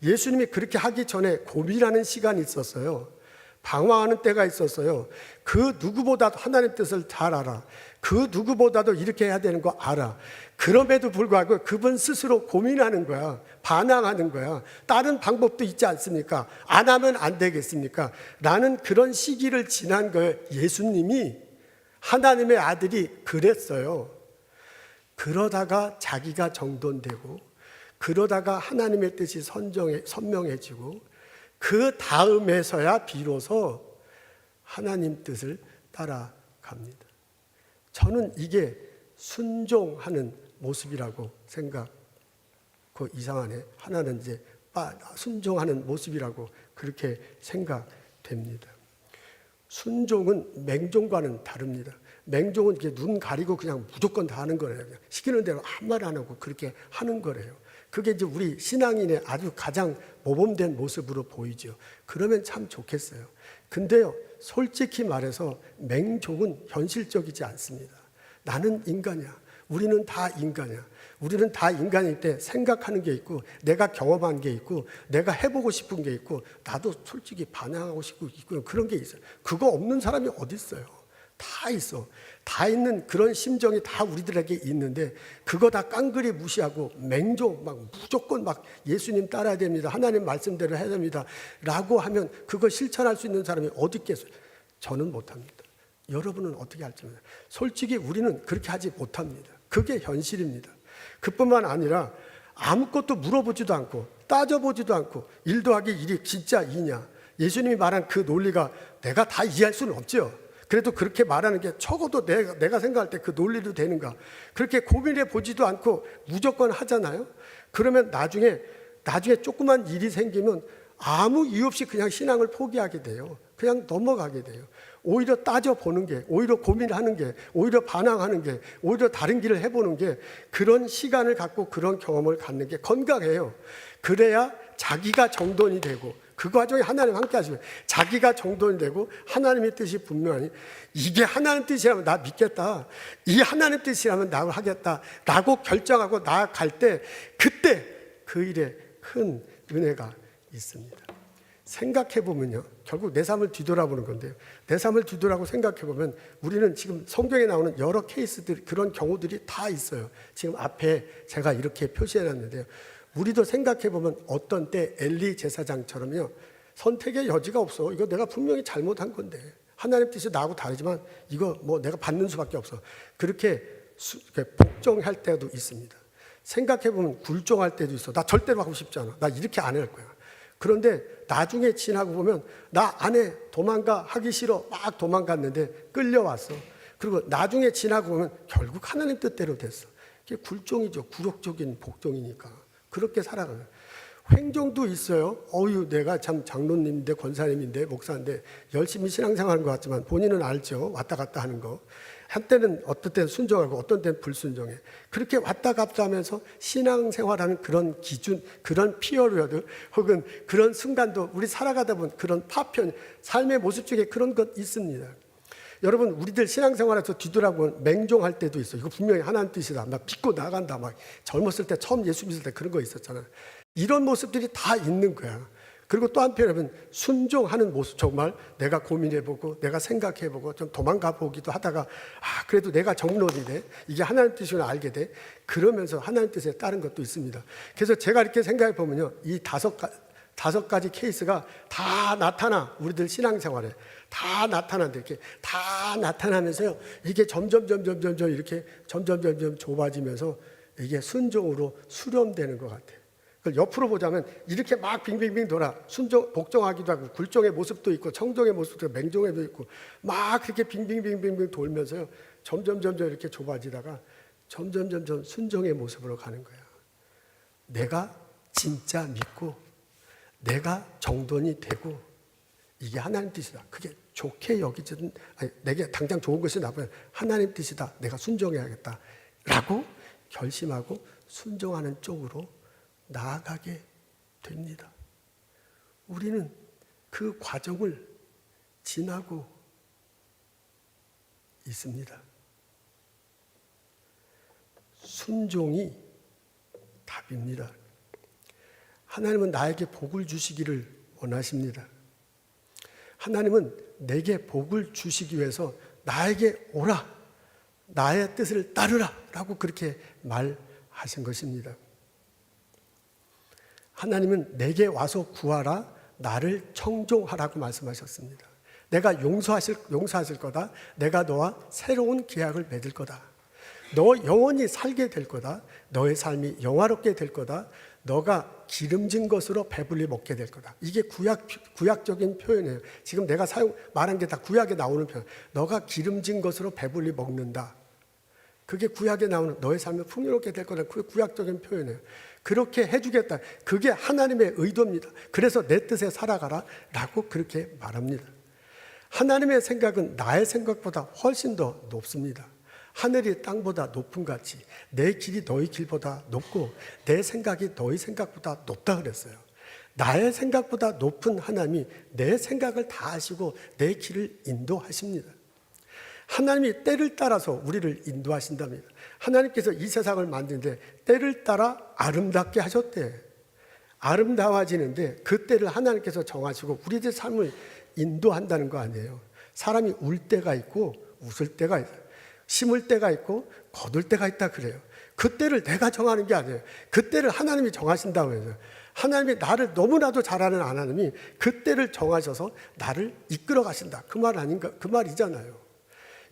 예수님이 그렇게 하기 전에 고민하는 시간이 있었어요. 방황하는 때가 있었어요. 그 누구보다도 하나님 뜻을 잘 알아. 그 누구보다도 이렇게 해야 되는 거 알아. 그럼에도 불구하고 그분 스스로 고민하는 거야. 반항하는 거야. 다른 방법도 있지 않습니까? 안 하면 안 되겠습니까? 라는 그런 시기를 지난 거예요. 예수님이 하나님의 아들이 그랬어요. 그러다가 자기가 정돈되고 그러다가 하나님의 뜻이 선명해지고 그 다음에서야 비로소 하나님 뜻을 따라갑니다. 저는 이게 순종하는 모습이라고 생각. 그 이상하네. 하나는 이제 순종하는 모습이라고 그렇게 생각됩니다. 순종은 맹종과는 다릅니다. 맹종은 이렇게 눈 가리고 그냥 무조건 다 하는 거래요. 그냥 시키는 대로 한 말 안 하고 그렇게 하는 거래요. 그게 이제 우리 신앙인의 아주 가장 모범된 모습으로 보이죠. 그러면 참 좋겠어요. 근데요, 솔직히 말해서 맹종은 현실적이지 않습니다. 나는 인간이야. 우리는 다 인간이야. 우리는 다 인간일 때 생각하는 게 있고, 내가 경험한 게 있고, 내가 해보고 싶은 게 있고, 나도 솔직히 반항하고 싶고 있고, 그런 게 있어요. 그거 없는 사람이 어디 있어요? 다 있어. 다 있는 그런 심정이 다 우리들에게 있는데, 그거 다 깡그리 무시하고 맹종 막 무조건 막 예수님 따라야 됩니다. 하나님 말씀대로 해야 됩니다. 라고 하면 그거 실천할 수 있는 사람이 어디 있겠어요? 저는 못합니다. 여러분은 어떻게 할지 모르겠어요. 솔직히 우리는 그렇게 하지 못합니다. 그게 현실입니다. 그뿐만 아니라 아무것도 물어보지도 않고 따져보지도 않고 1 더하기 1이 진짜 2냐, 예수님이 말한 그 논리가 내가 다 이해할 수는 없죠. 그래도 그렇게 말하는 게 적어도 내가 생각할 때 그 논리도 되는가, 그렇게 고민해 보지도 않고 무조건 하잖아요. 그러면 나중에 조그만 일이 생기면 아무 이유 없이 그냥 신앙을 포기하게 돼요. 그냥 넘어가게 돼요. 오히려 따져보는 게, 오히려 고민하는 게, 오히려 반항하는 게, 오히려 다른 길을 해보는 게, 그런 시간을 갖고 그런 경험을 갖는 게 건강해요. 그래야 자기가 정돈이 되고, 그 과정에 하나님 함께 하시면 자기가 정돈이 되고 하나님의 뜻이 분명하니, 이게 하나님 뜻이라면 나 믿겠다, 이 하나님 뜻이라면 나 하겠다 라고 결정하고 나아갈 때, 그때 그 일에 큰 은혜가 있습니다. 생각해보면요, 결국 내 삶을 뒤돌아보는 건데요, 내 삶을 뒤돌아보고 생각해보면 우리는 지금 성경에 나오는 여러 케이스들, 그런 경우들이 다 있어요. 지금 앞에 제가 이렇게 표시해놨는데요, 우리도 생각해보면 어떤 때 엘리 제사장처럼요, 선택의 여지가 없어. 이거 내가 분명히 잘못한 건데, 하나님 뜻이 나하고 다르지만 이거 뭐 내가 받는 수밖에 없어. 그렇게 복종할 때도 있습니다. 생각해보면 굴종할 때도 있어. 나 절대로 하고 싶지 않아. 나 이렇게 안 할 거야. 그런데 나중에 지나고 보면 나 안에 도망가 하기 싫어 막 도망갔는데 끌려왔어. 그리고 나중에 지나고 보면 결국 하나님 뜻대로 됐어. 이게 굴종이죠. 굴욕적인 복종이니까. 그렇게 살아가는. 횡종도 있어요. 내가 참 장로님인데 권사님인데 목사인데 열심히 신앙생활하는 것 같지만 본인은 알죠. 왔다 갔다 하는 거. 한때는 어떤 때는 순종하고 어떤 때는 불순종해. 그렇게 왔다 갔다 하면서 신앙생활하는 그런 기준, 그런 피어리어드 혹은 그런 순간도 우리 살아가다 보면 그런 파편, 삶의 모습 중에 그런 것 있습니다. 여러분, 우리들 신앙생활에서 뒤돌아보면 맹종할 때도 있어요. 이거 분명히 하나님 뜻이다. 나 믿고 나간다. 막 젊었을 때 처음 예수 믿을 때 그런 거 있었잖아요. 이런 모습들이 다 있는 거야. 그리고 또 한편으로는 순종하는 모습, 정말 내가 고민해보고 내가 생각해보고 좀 도망가보기도 하다가 그래도 내가 정론이네, 이게 하나님 뜻이구나 알게 돼. 그러면서 하나님 뜻에 따른 것도 있습니다. 그래서 제가 이렇게 생각해보면요, 이 다섯 가지 케이스가 다 나타나. 우리들 신앙생활에 다 나타난다. 이렇게 다 나타나면서요, 이게 점점 이렇게 점점 좁아지면서 이게 순종으로 수렴되는 것 같아요. 그걸 옆으로 보자면 이렇게 막 빙빙빙 돌아. 복종하기도 하고 굴종의 모습도 있고 청종의 모습도 있고 맹종에도 있고 막 그렇게 빙빙빙빙 돌면서요, 점점 이렇게 좁아지다가 점점 순종의 모습으로 가는 거야. 내가 진짜 믿고 내가 정돈이 되고 이게 하나님 뜻이다. 그게 좋게 여기지든 내게 당장 좋은 것이 나쁘면 하나님 뜻이다. 내가 순종해야겠다 라고 결심하고 순종하는 쪽으로 나아가게 됩니다. 우리는 그 과정을 지나고 있습니다. 순종이 답입니다. 하나님은 나에게 복을 주시기를 원하십니다. 하나님은 내게 복을 주시기 위해서 나에게 오라, 나의 뜻을 따르라 라고 그렇게 말하신 것입니다. 하나님은 내게 와서 구하라, 나를 청종하라고 말씀하셨습니다. 내가 용서하실 거다. 내가 너와 새로운 계약을 맺을 거다. 너 영원히 살게 될 거다. 너의 삶이 영화롭게 될 거다. 너가 기름진 것으로 배불리 먹게 될 거다. 이게 구약적인 표현이에요. 지금 내가 말한 게 다 구약에 나오는 표현. 너가 기름진 것으로 배불리 먹는다. 그게 구약에 나오는 너의 삶은 풍요롭게 될 거라는 그 구약적인 표현이에요. 그렇게 해주겠다. 그게 하나님의 의도입니다. 그래서 내 뜻에 살아가라 라고 그렇게 말합니다. 하나님의 생각은 나의 생각보다 훨씬 더 높습니다. 하늘이 땅보다 높은 같이 내 길이 너희 길보다 높고 내 생각이 너희 생각보다 높다 그랬어요. 나의 생각보다 높은 하나님이 내 생각을 다 아시고 내 길을 인도하십니다. 하나님이 때를 따라서 우리를 인도하신답니다. 하나님께서 이 세상을 만드는데 때를 따라 아름답게 하셨대. 아름다워지는데 그 때를 하나님께서 정하시고 우리들 삶을 인도한다는 거 아니에요. 사람이 울 때가 있고 웃을 때가 있어요. 심을 때가 있고 거둘 때가 있다 그래요. 그 때를 내가 정하는 게 아니에요. 그 때를 하나님이 정하신다고 해서 하나님이 나를 너무나도 잘 아는 하나님이 그 때를 정하셔서 나를 이끌어 가신다. 그 말 아닌가? 그 말이잖아요.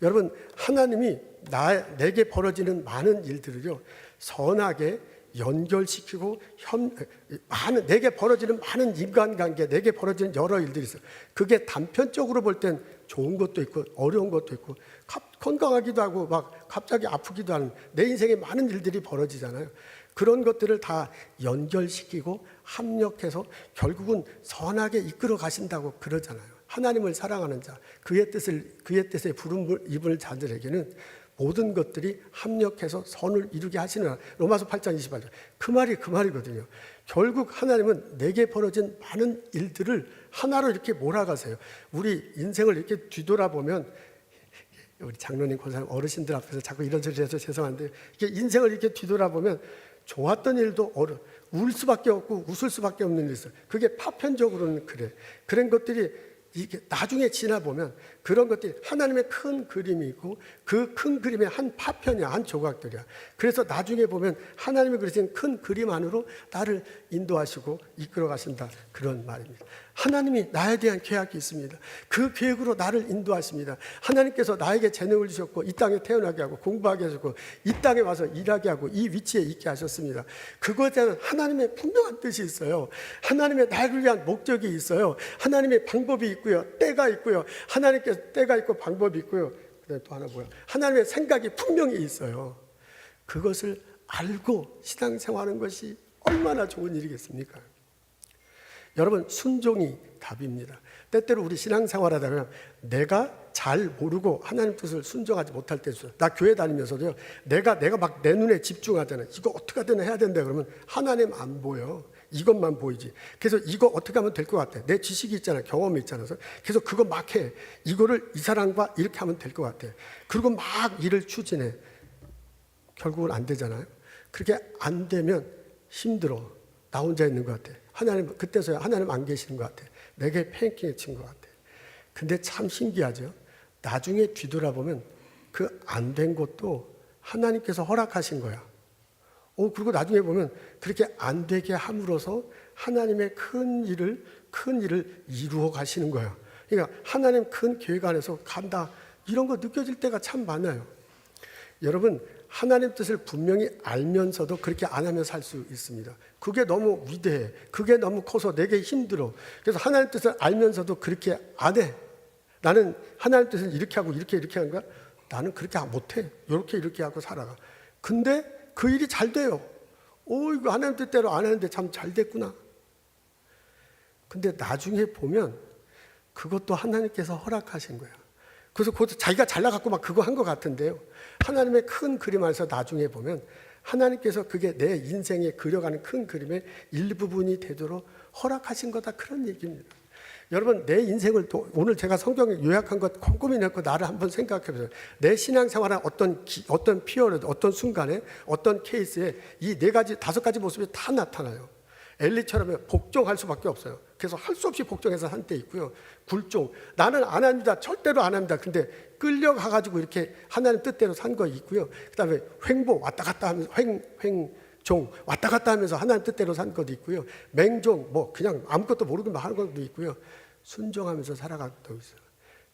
여러분, 하나님이 내게 벌어지는 많은 일들을요 선하게 연결시키고 내게 벌어지는 많은 인간관계, 내게 벌어지는 여러 일들이 있어요. 그게 단편적으로 볼 땐 좋은 것도 있고 어려운 것도 있고 건강하기도 하고 막 갑자기 아프기도 하는 내 인생에 많은 일들이 벌어지잖아요. 그런 것들을 다 연결시키고 합력해서 결국은 선하게 이끌어 가신다고 그러잖아요. 하나님을 사랑하는 자, 그의 뜻에 부름을 입은 자들에게는 모든 것들이 합력해서 선을 이루게 하시느라. 로마서 8장 28절. 그 말이거든요. 결국 하나님은 내게 벌어진 많은 일들을 하나로 이렇게 몰아가세요. 우리 인생을 이렇게 뒤돌아보면, 우리 장로님, 권사님, 어르신들 앞에서 자꾸 이런 소리 해서 죄송한데, 이렇게 인생을 이렇게 뒤돌아보면 좋았던 일도 울 수밖에 없고 웃을 수밖에 없는 일이 있어요. 그게 파편적으로는 그래. 그런 것들이 이게 나중에 지나보면 그런 것들이 하나님의 큰 그림이 있고 그 큰 그림의 한 파편이야, 한 조각들이야. 그래서 나중에 보면 하나님이 그리신 큰 그림 안으로 나를 인도하시고 이끌어 가신다, 그런 말입니다. 하나님이 나에 대한 계획이 있습니다. 그 계획으로 나를 인도하십니다. 하나님께서 나에게 재능을 주셨고 이 땅에 태어나게 하고 공부하게 하셨고 이 땅에 와서 일하게 하고 이 위치에 있게 하셨습니다. 그것에 대한 하나님의 분명한 뜻이 있어요. 하나님의 나를 위한 목적이 있어요. 하나님의 방법이 있고요, 때가 있고요. 하나님께서 때가 있고 방법이 있고요. 그다음에 또 하나 뭐야? 하나님의 생각이 분명히 있어요. 그것을 알고 신앙생활하는 것이 얼마나 좋은 일이겠습니까? 여러분, 순종이 답입니다. 때때로 우리 신앙생활하다 보면 내가 잘 모르고 하나님 뜻을 순종하지 못할 때 있어요. 나 교회 다니면서도요, 내가 막 내 눈에 집중하잖아요. 이거 어떻게 하든 해야 된다 그러면 하나님 안 보여. 이것만 보이지. 그래서 이거 어떻게 하면 될 것 같아. 내 지식이 있잖아, 경험이 있잖아. 그래서 그거 막 해. 이거를 이 사람과 이렇게 하면 될 것 같아. 그리고 막 일을 추진해. 결국은 안 되잖아요. 그렇게 안 되면 힘들어. 나 혼자 있는 것 같아. 하나님, 그때서야 하나님 안 계시는 것 같아. 내게 패인팅에 친 것 같아. 근데 참 신기하죠. 나중에 뒤돌아보면 그 안 된 것도 하나님께서 허락하신 거야. 그리고 나중에 보면 그렇게 안 되게 함으로써 하나님의 큰 일을 이루어 가시는 거야. 그러니까 하나님 큰 계획 안에서 간다, 이런 거 느껴질 때가 참 많아요. 여러분, 하나님 뜻을 분명히 알면서도 그렇게 안 하며 살 수 있습니다. 그게 너무 위대해. 그게 너무 커서 내게 힘들어. 그래서 하나님 뜻을 알면서도 그렇게 안 해. 나는 하나님 뜻을 이렇게 하고 이렇게 하는 거야? 나는 그렇게 못해. 이렇게 하고 살아가. 근데 그 일이 잘 돼요. 이거 하나님 뜻대로 안 하는데 참 잘 됐구나. 근데 나중에 보면 그것도 하나님께서 허락하신 거야. 그래서 그것도 자기가 잘나갖고 막 그거 한 것 같은데요. 하나님의 큰 그림 안에서 나중에 보면 하나님께서 그게 내 인생에 그려가는 큰 그림의 일부분이 되도록 허락하신 거다, 그런 얘기입니다. 여러분, 내 인생을 오늘 제가 성경에 요약한 것 꼼꼼히 넣고 나를 한번 생각해 보세요. 내 신앙생활은 어떤 피어드, 어떤 순간에, 어떤 케이스에 이 4가지, 5가지 모습이 다 나타나요. 엘리처럼 복종할 수밖에 없어요. 그래서 할 수 없이 복종해서 한 때 있고요. 굴종, 나는 안 합니다, 절대로 안 합니다. 근데 끌려가가지고 이렇게 하나님 뜻대로 산 거 있고요. 그 다음에 횡보, 왔다 갔다 하면서 종, 왔다 갔다 하면서 하나님 뜻대로 산 것도 있고요. 맹종, 그냥 아무것도 모르고 하는 것도 있고요. 순종하면서 살아가는 것도 있어요.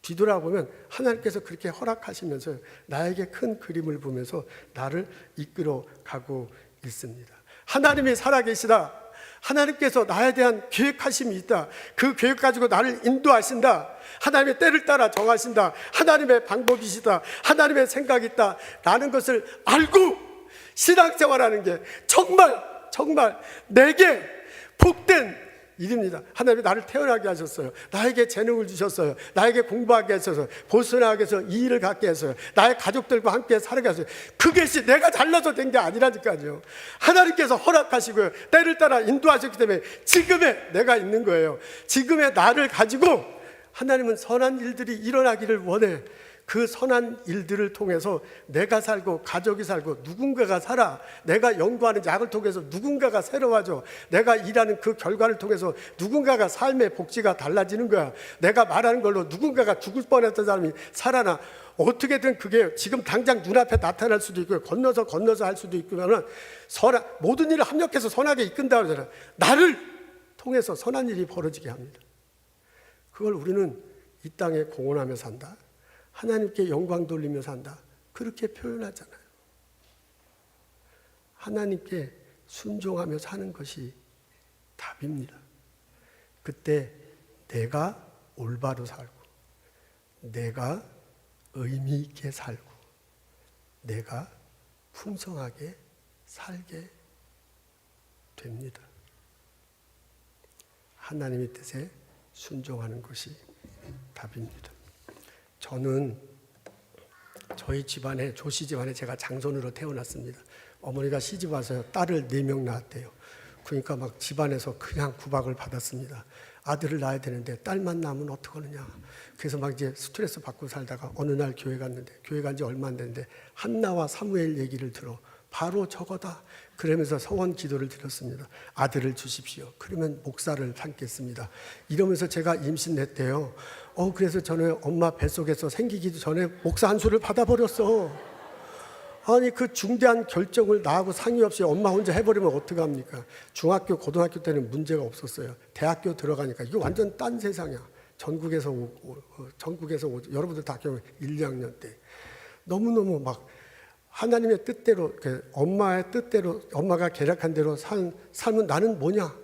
뒤돌아보면 하나님께서 그렇게 허락하시면서 나에게 큰 그림을 보면서 나를 이끌어 가고 있습니다. 하나님이 살아계시다. 하나님께서 나에 대한 계획하심이 있다. 그 계획 가지고 나를 인도하신다. 하나님의 때를 따라 정하신다. 하나님의 방법이시다. 하나님의 생각이 있다 라는 것을 알고 신앙생활하는 게 정말 내게 복된 일입니다. 하나님이 나를 태어나게 하셨어요. 나에게 재능을 주셨어요. 나에게 공부하게 하셔서 보스나게 해서 이 일을 갖게 했어요. 나의 가족들과 함께 살게 하셨어요. 그것이 내가 잘나서 된 게 아니라니까요. 하나님께서 허락하시고요, 때를 따라 인도하셨기 때문에 지금의 내가 있는 거예요. 지금의 나를 가지고 하나님은 선한 일들이 일어나기를 원해. 그 선한 일들을 통해서 내가 살고 가족이 살고 누군가가 살아. 내가 연구하는 약을 통해서 누군가가 새로워져. 내가 일하는 그 결과를 통해서 누군가가 삶의 복지가 달라지는 거야. 내가 말하는 걸로 누군가가 죽을 뻔했던 사람이 살아나. 어떻게든 그게 지금 당장 눈앞에 나타날 수도 있고 건너서 할 수도 있고는 모든 일을 합력해서 선하게 이끈다 그러잖아. 나를 통해서 선한 일이 벌어지게 합니다. 그걸 우리는 이 땅에 공헌하며 산다, 하나님께 영광 돌리며 산다, 그렇게 표현하잖아요. 하나님께 순종하며 사는 것이 답입니다. 그때 내가 올바로 살고, 내가 의미 있게 살고, 내가 풍성하게 살게 됩니다. 하나님의 뜻에 순종하는 것이 답입니다. 저는 저희 집안에, 조씨 집안에 제가 장손으로 태어났습니다. 어머니가 시집 와서 딸을 4명 낳았대요. 그러니까 막 집안에서 그냥 구박을 받았습니다. 아들을 낳아야 되는데 딸만 낳으면 어떡하느냐. 그래서 막 이제 스트레스 받고 살다가 어느 날 교회 갔는데, 교회 간 지 얼마 안 됐는데 한나와 사무엘 얘기를 들어. 바로 저거다. 그러면서 서원 기도를 드렸습니다. 아들을 주십시오. 그러면 목사를 삼겠습니다. 이러면서 제가 임신했대요. 그래서 저는 엄마 뱃속에서 생기기도 전에 목사 한 수를 받아버렸어. 아니 그 중대한 결정을 나하고 상의 없이 엄마 혼자 해버리면 어떡합니까? 중학교, 고등학교 때는 문제가 없었어요. 대학교 들어가니까 이거 완전 딴 세상이야. 전국에서 오고 여러분들 다 경험해. 1, 2학년 때 너무너무 막 하나님의 뜻대로, 엄마의 뜻대로, 엄마가 계략한 대로 삶은 나는 뭐냐?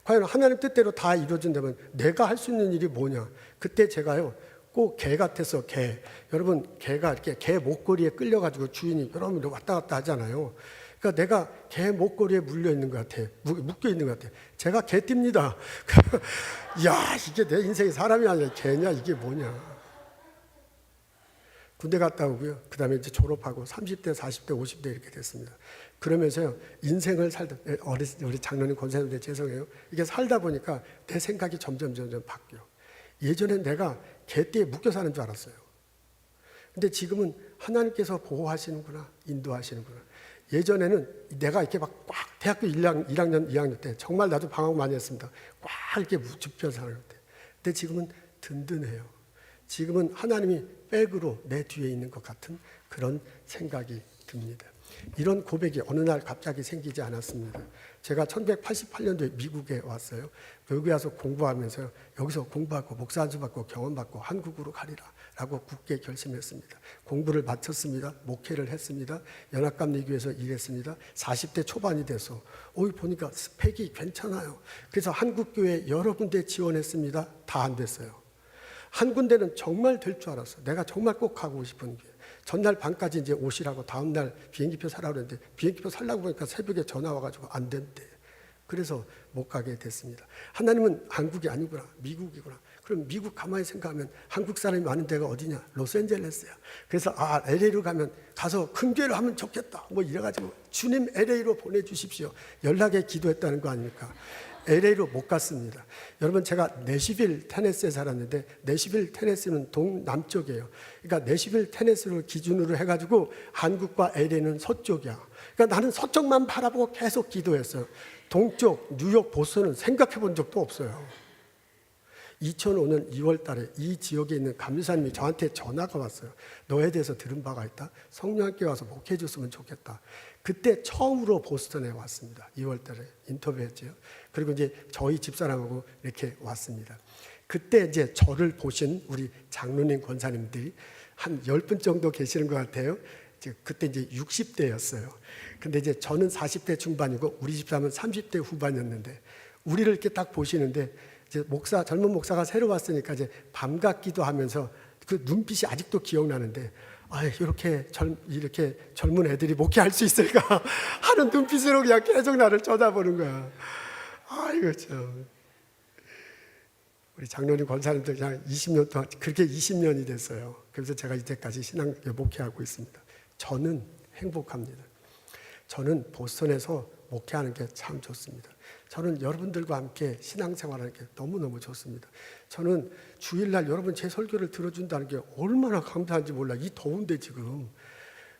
과연 하나님 뜻대로 다 이루어진다면 내가 할 수 있는 일이 뭐냐? 그때 제가요, 꼭 개 같아서 개. 여러분, 개가 이렇게 개 목걸이에 끌려가지고 주인이 여러분 왔다 갔다 하잖아요. 그러니까 내가 개 목걸이에 물려 있는 것 같아. 묶여 있는 것 같아. 제가 개띠입니다. 야, 이게 내 인생의 사람이 아니라 개냐? 이게 뭐냐? 군대 갔다 오고요. 그 다음에 이제 졸업하고 30대, 40대, 50대 이렇게 됐습니다. 그러면서요, 인생을 살다, 우리 장로님 권사님들 죄송해요. 이게 살다 보니까 내 생각이 점점 바뀌어. 예전엔 내가 개띠에 묶여 사는 줄 알았어요. 근데 지금은 하나님께서 보호하시는구나, 인도하시는구나. 예전에는 내가 이렇게 막 꽉 대학교 1학년, 2학년 때 정말 나도 방황 많이 했습니다. 꽉 이렇게 눕혀 사는 때. 근데 지금은 든든해요. 지금은 하나님이 백으로 내 뒤에 있는 것 같은 그런 생각이 듭니다. 이런 고백이 어느 날 갑자기 생기지 않았습니다. 제가 1988년도에 미국에 왔어요. 여기 와서 공부하면서요, 여기서 공부하고 목사 안수 받고 경험 받고 한국으로 가리라 라고 굳게 결심했습니다. 공부를 마쳤습니다. 목회를 했습니다. 연합감리교회에서 일했습니다. 40대 초반이 돼서 보니까 스펙이 괜찮아요. 그래서 한국교회 여러 군데 지원했습니다. 다 안 됐어요. 한 군데는 정말 될 줄 알았어. 내가 정말 꼭 가고 싶은 게. 전날 밤까지 이제 오시라고 다음날 비행기표 사라고 그랬는데 비행기표 살라고 보니까 새벽에 전화 와가지고 안 된대. 그래서 못 가게 됐습니다. 하나님은 한국이 아니구나, 미국이구나. 그럼 미국 가만히 생각하면 한국 사람이 많은 데가 어디냐? 로스앤젤레스야. 그래서 LA로 가서 큰 교회를 하면 좋겠다. 이래가지고 주님 LA로 보내주십시오. 연락에 기도했다는 거 아닙니까? LA로 못 갔습니다. 여러분, 제가 내시빌 테네시에 살았는데 내시빌 테네시는 동남쪽이에요. 그러니까 내시빌 테네시를 기준으로 해가지고 한국과 LA는 서쪽이야. 그러니까 나는 서쪽만 바라보고 계속 기도했어요. 동쪽 뉴욕 보스턴은 생각해 본 적도 없어요. 2005년 2월 달에 이 지역에 있는 감리사님이 저한테 전화가 왔어요. 너에 대해서 들은 바가 있다. 성령께 와서 목회해 줬으면 좋겠다. 그때 처음으로 보스턴에 왔습니다. 2월 달에 인터뷰했죠. 그리고 이제 저희 집사람하고 이렇게 왔습니다. 그때 이제 저를 보신 우리 장로님 권사님들이 한 10분 정도 계시는 것 같아요. 그때 이제 60대였어요. 근데 이제 저는 40대 중반이고 우리 집사람은 30대 후반이었는데 우리를 이렇게 딱 보시는데 이제 젊은 목사가 새로 왔으니까 이제 밤 같기도 하면서 그 눈빛이 아직도 기억나는데 이렇게 젊은 애들이 목회할 수 있을까 하는 눈빛으로 그냥 계속 나를 쳐다보는 거야. 아이고 참. 우리 장로님 권사님들 그냥 20년 동안 그렇게 20년이 됐어요. 그래서 제가 이때까지 신앙 목회하고 있습니다. 저는 행복합니다. 저는 보스턴에서 목회하는 게 참 좋습니다. 저는 여러분들과 함께 신앙생활하는 게 너무너무 좋습니다. 저는 주일날 여러분 제 설교를 들어준다는 게 얼마나 감사한지 몰라. 이 더운데 지금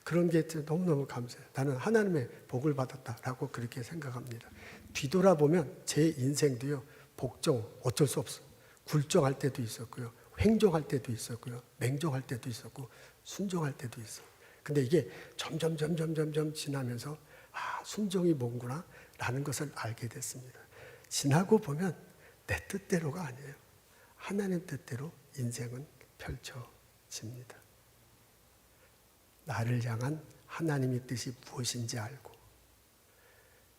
그런 게 너무너무 감사해요. 나는 하나님의 복을 받았다라고 그렇게 생각합니다. 뒤돌아보면 제 인생도요, 복종 어쩔 수 없어. 굴종할 때도 있었고요, 횡종할 때도 있었고요, 맹종할 때도 있었고 순종할 때도 있어. 근데 이게 점점 지나면서 순종이 뭔구나 라는 것을 알게 됐습니다. 지나고 보면 내 뜻대로가 아니에요. 하나님 뜻대로 인생은 펼쳐집니다. 나를 향한 하나님의 뜻이 무엇인지 알고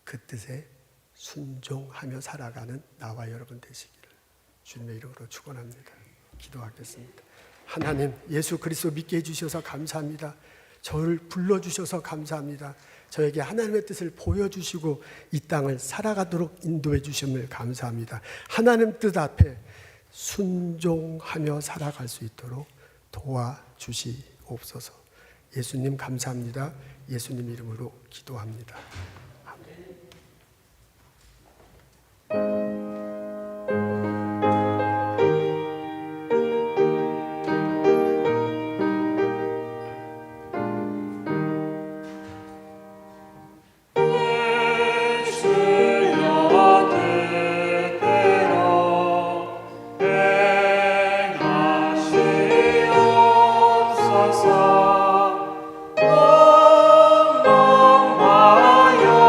그 뜻에 순종하며 살아가는 나와 여러분 되시기를 주님의 이름으로 축원합니다. 기도하겠습니다. 하나님, 예수 그리스도 믿게 해주셔서 감사합니다. 저를 불러주셔서 감사합니다. 저에게 하나님의 뜻을 보여주시고 이 땅을 살아가도록 인도해 주심을 감사합니다. 하나님 뜻 앞에 순종하며 살아갈 수 있도록 도와주시옵소서. 예수님 감사합니다. 예수님 이름으로 기도합니다. 엉망하여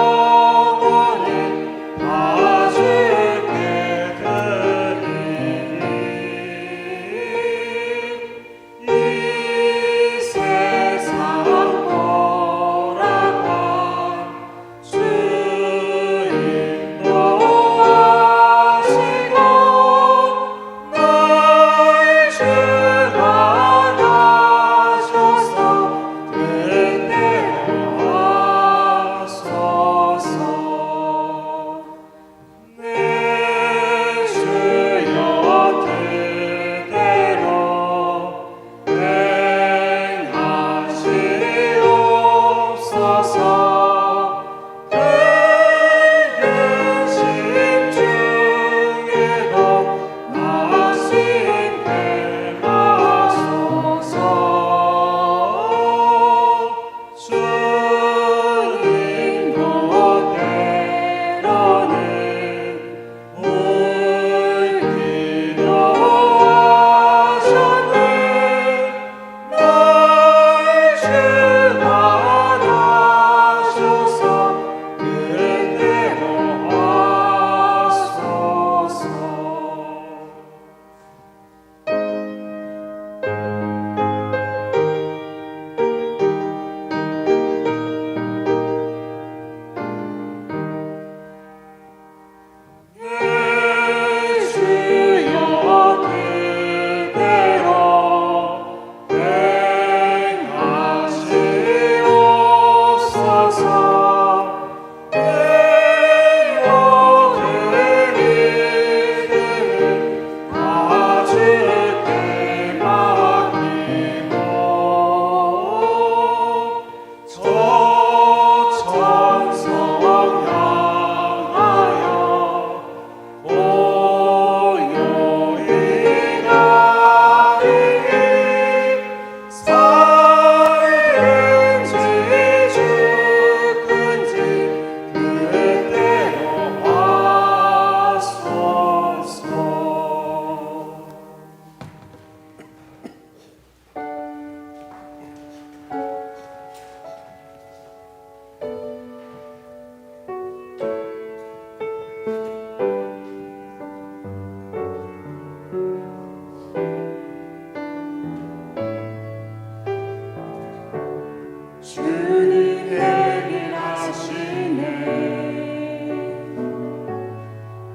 주님 내게 하시네.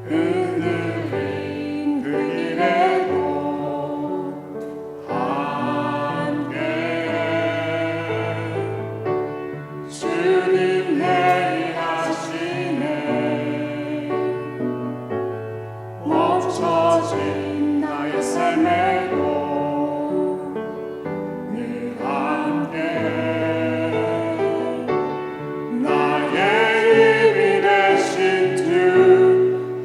그늘인 그 길에도 함께 주님 내게 하시네. 멈춰진 나의 삶에도 늘 함께 나의 힘이 되신 주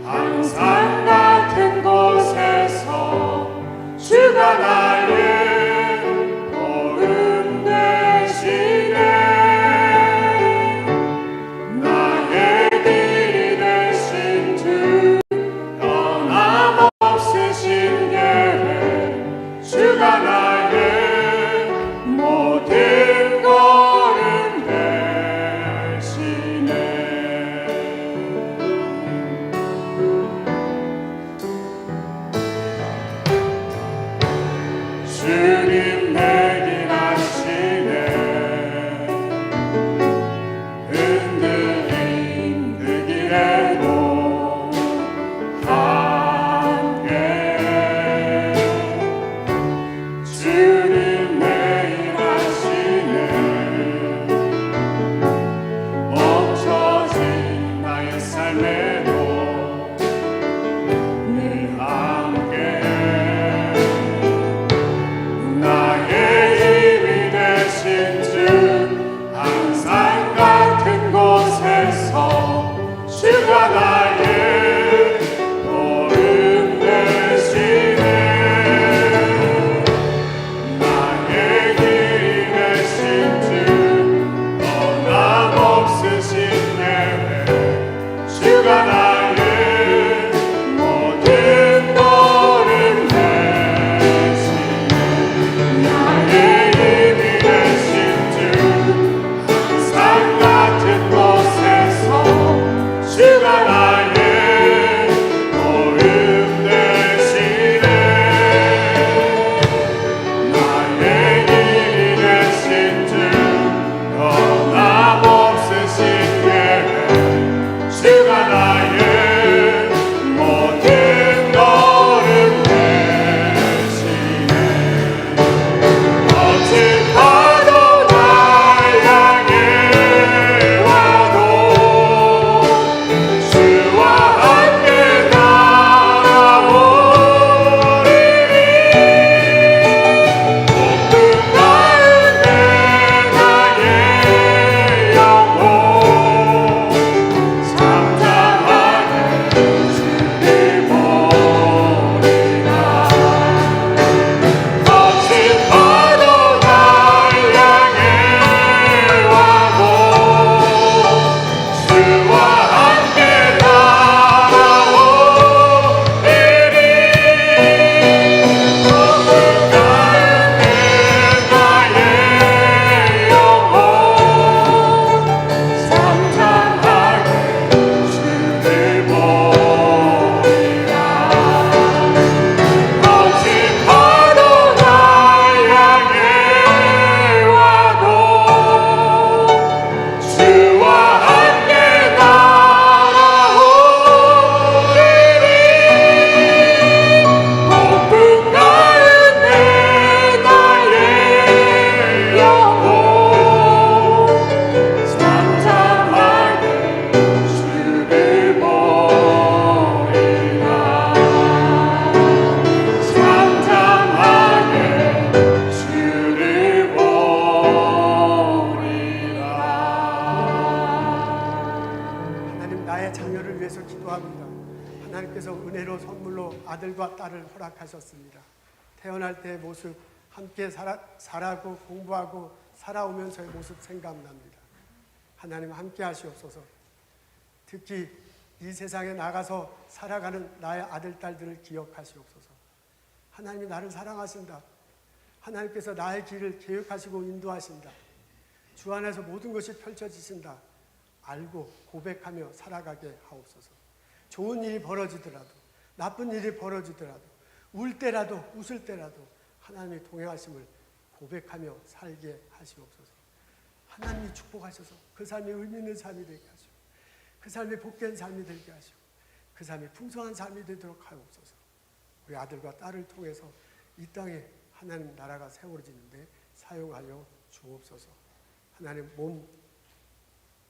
항상 같은 곳에서 주가 나의 도움 되시네. 나의 길이 되신 주 떠남없으신 계획 주가 나의 모든 걸음 되시네. 주님 내게 하시네. 흔들린 그 길에도 함께 주님 내게 하시네. 멈춰진 나의 삶에도 늘 함께 나의 힘이 되신 주 항상 같은 곳에서 주가 나의 도움 되시네. 나의 길이 되신 주 떠남없으신 계획 주가 나의 모든 걸음 되시네. 나의 힘이 되신 주 항상 같은 곳에서 주가 나의 도움 되시네. 나의 길이 되신 주 떠남없으신 계획 주가 나의 모든 걸음 되시네. 거친 파도 날 향해 와도 주와 함께 따라오리니 높은 가운데 나의 영혼 잠잠하게 주를 보리라. 거친 파도 날 향해 와도 주와 함께 따라오리니 높은 가운데 나의 영혼 잠잠하게 주를 보리라. 거친 파도 날 향해 와도 주와 함께 따라오리니 높은 가운데 나의 영혼 잠잠하게 주를 보리라. 잠잠하게 주를 보리라. 하나님, 나의 자녀를 위해서 기도합니다. 하나님께서 은혜로 선물로 아들과 딸을 허락하셨습니다. 태어날 때의 모습, 함께 살아고 공부하고 살아오면서의 모습 생각납니다. 하나님 함께 하시옵소서. 특히 이 세상에 나가서 살아가는 나의 아들, 딸들을 기억하시옵소서. 하나님이 나를 사랑하신다. 하나님께서 나의 길을 계획하시고 인도하신다. 주 안에서 모든 것이 펼쳐지신다. 알고 고백하며 살아가게 하옵소서. 좋은 일이 벌어지더라도, 나쁜 일이 벌어지더라도, 울 때라도 웃을 때라도 하나님의 동행하심을 고백하며 살게 하시옵소서. 하나님이 축복하셔서 그 삶이 의미 있는 삶이 되게 하시고 그 삶이 복된 삶이 되게 하시고 그 삶이 풍성한 삶이 되도록 하옵소서. 우리 아들과 딸을 통해서 이 땅에 하나님 나라가 세워지는데 사용하여 주옵소서. 하나님 몸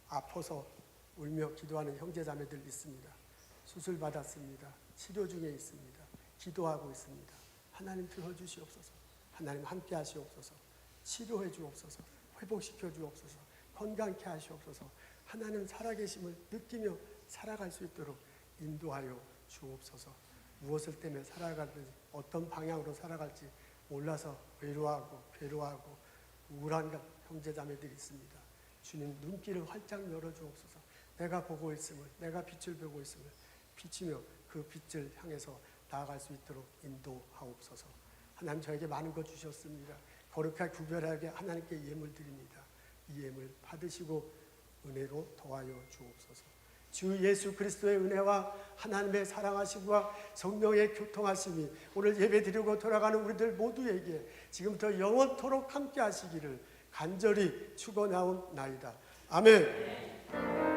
아파서 울며 기도하는 형제자매들 있습니다. 수술 받았습니다. 치료 중에 있습니다. 기도하고 있습니다. 하나님 들어주시옵소서. 하나님 함께 하시옵소서. 치료해 주옵소서. 회복시켜 주옵소서. 건강케 하시옵소서. 하나님 살아계심을 느끼며 살아갈 수 있도록 인도하여 주옵소서. 무엇을 때문에 살아가든지 어떤 방향으로 살아갈지 몰라서 외로워하고 괴로워하고 우울한 형제자매들이 있습니다. 주님 눈길을 활짝 열어주옵소서. 내가 보고 있음을, 내가 빛을 보고 있음을 비치며 그 빛을 향해서 나아갈 수 있도록 인도하옵소서. 하나님 저에게 많은 것 주셨습니다. 거룩하게 구별하게 하나님께 예물 드립니다. 이 예물 받으시고 은혜로 더하여 주옵소서. 주 예수 그리스도의 은혜와 하나님의 사랑하심과 성령의 교통하심이 오늘 예배드리고 돌아가는 우리들 모두에게 지금부터 영원토록 함께 하시기를 간절히 축원하옵나이다. 아멘.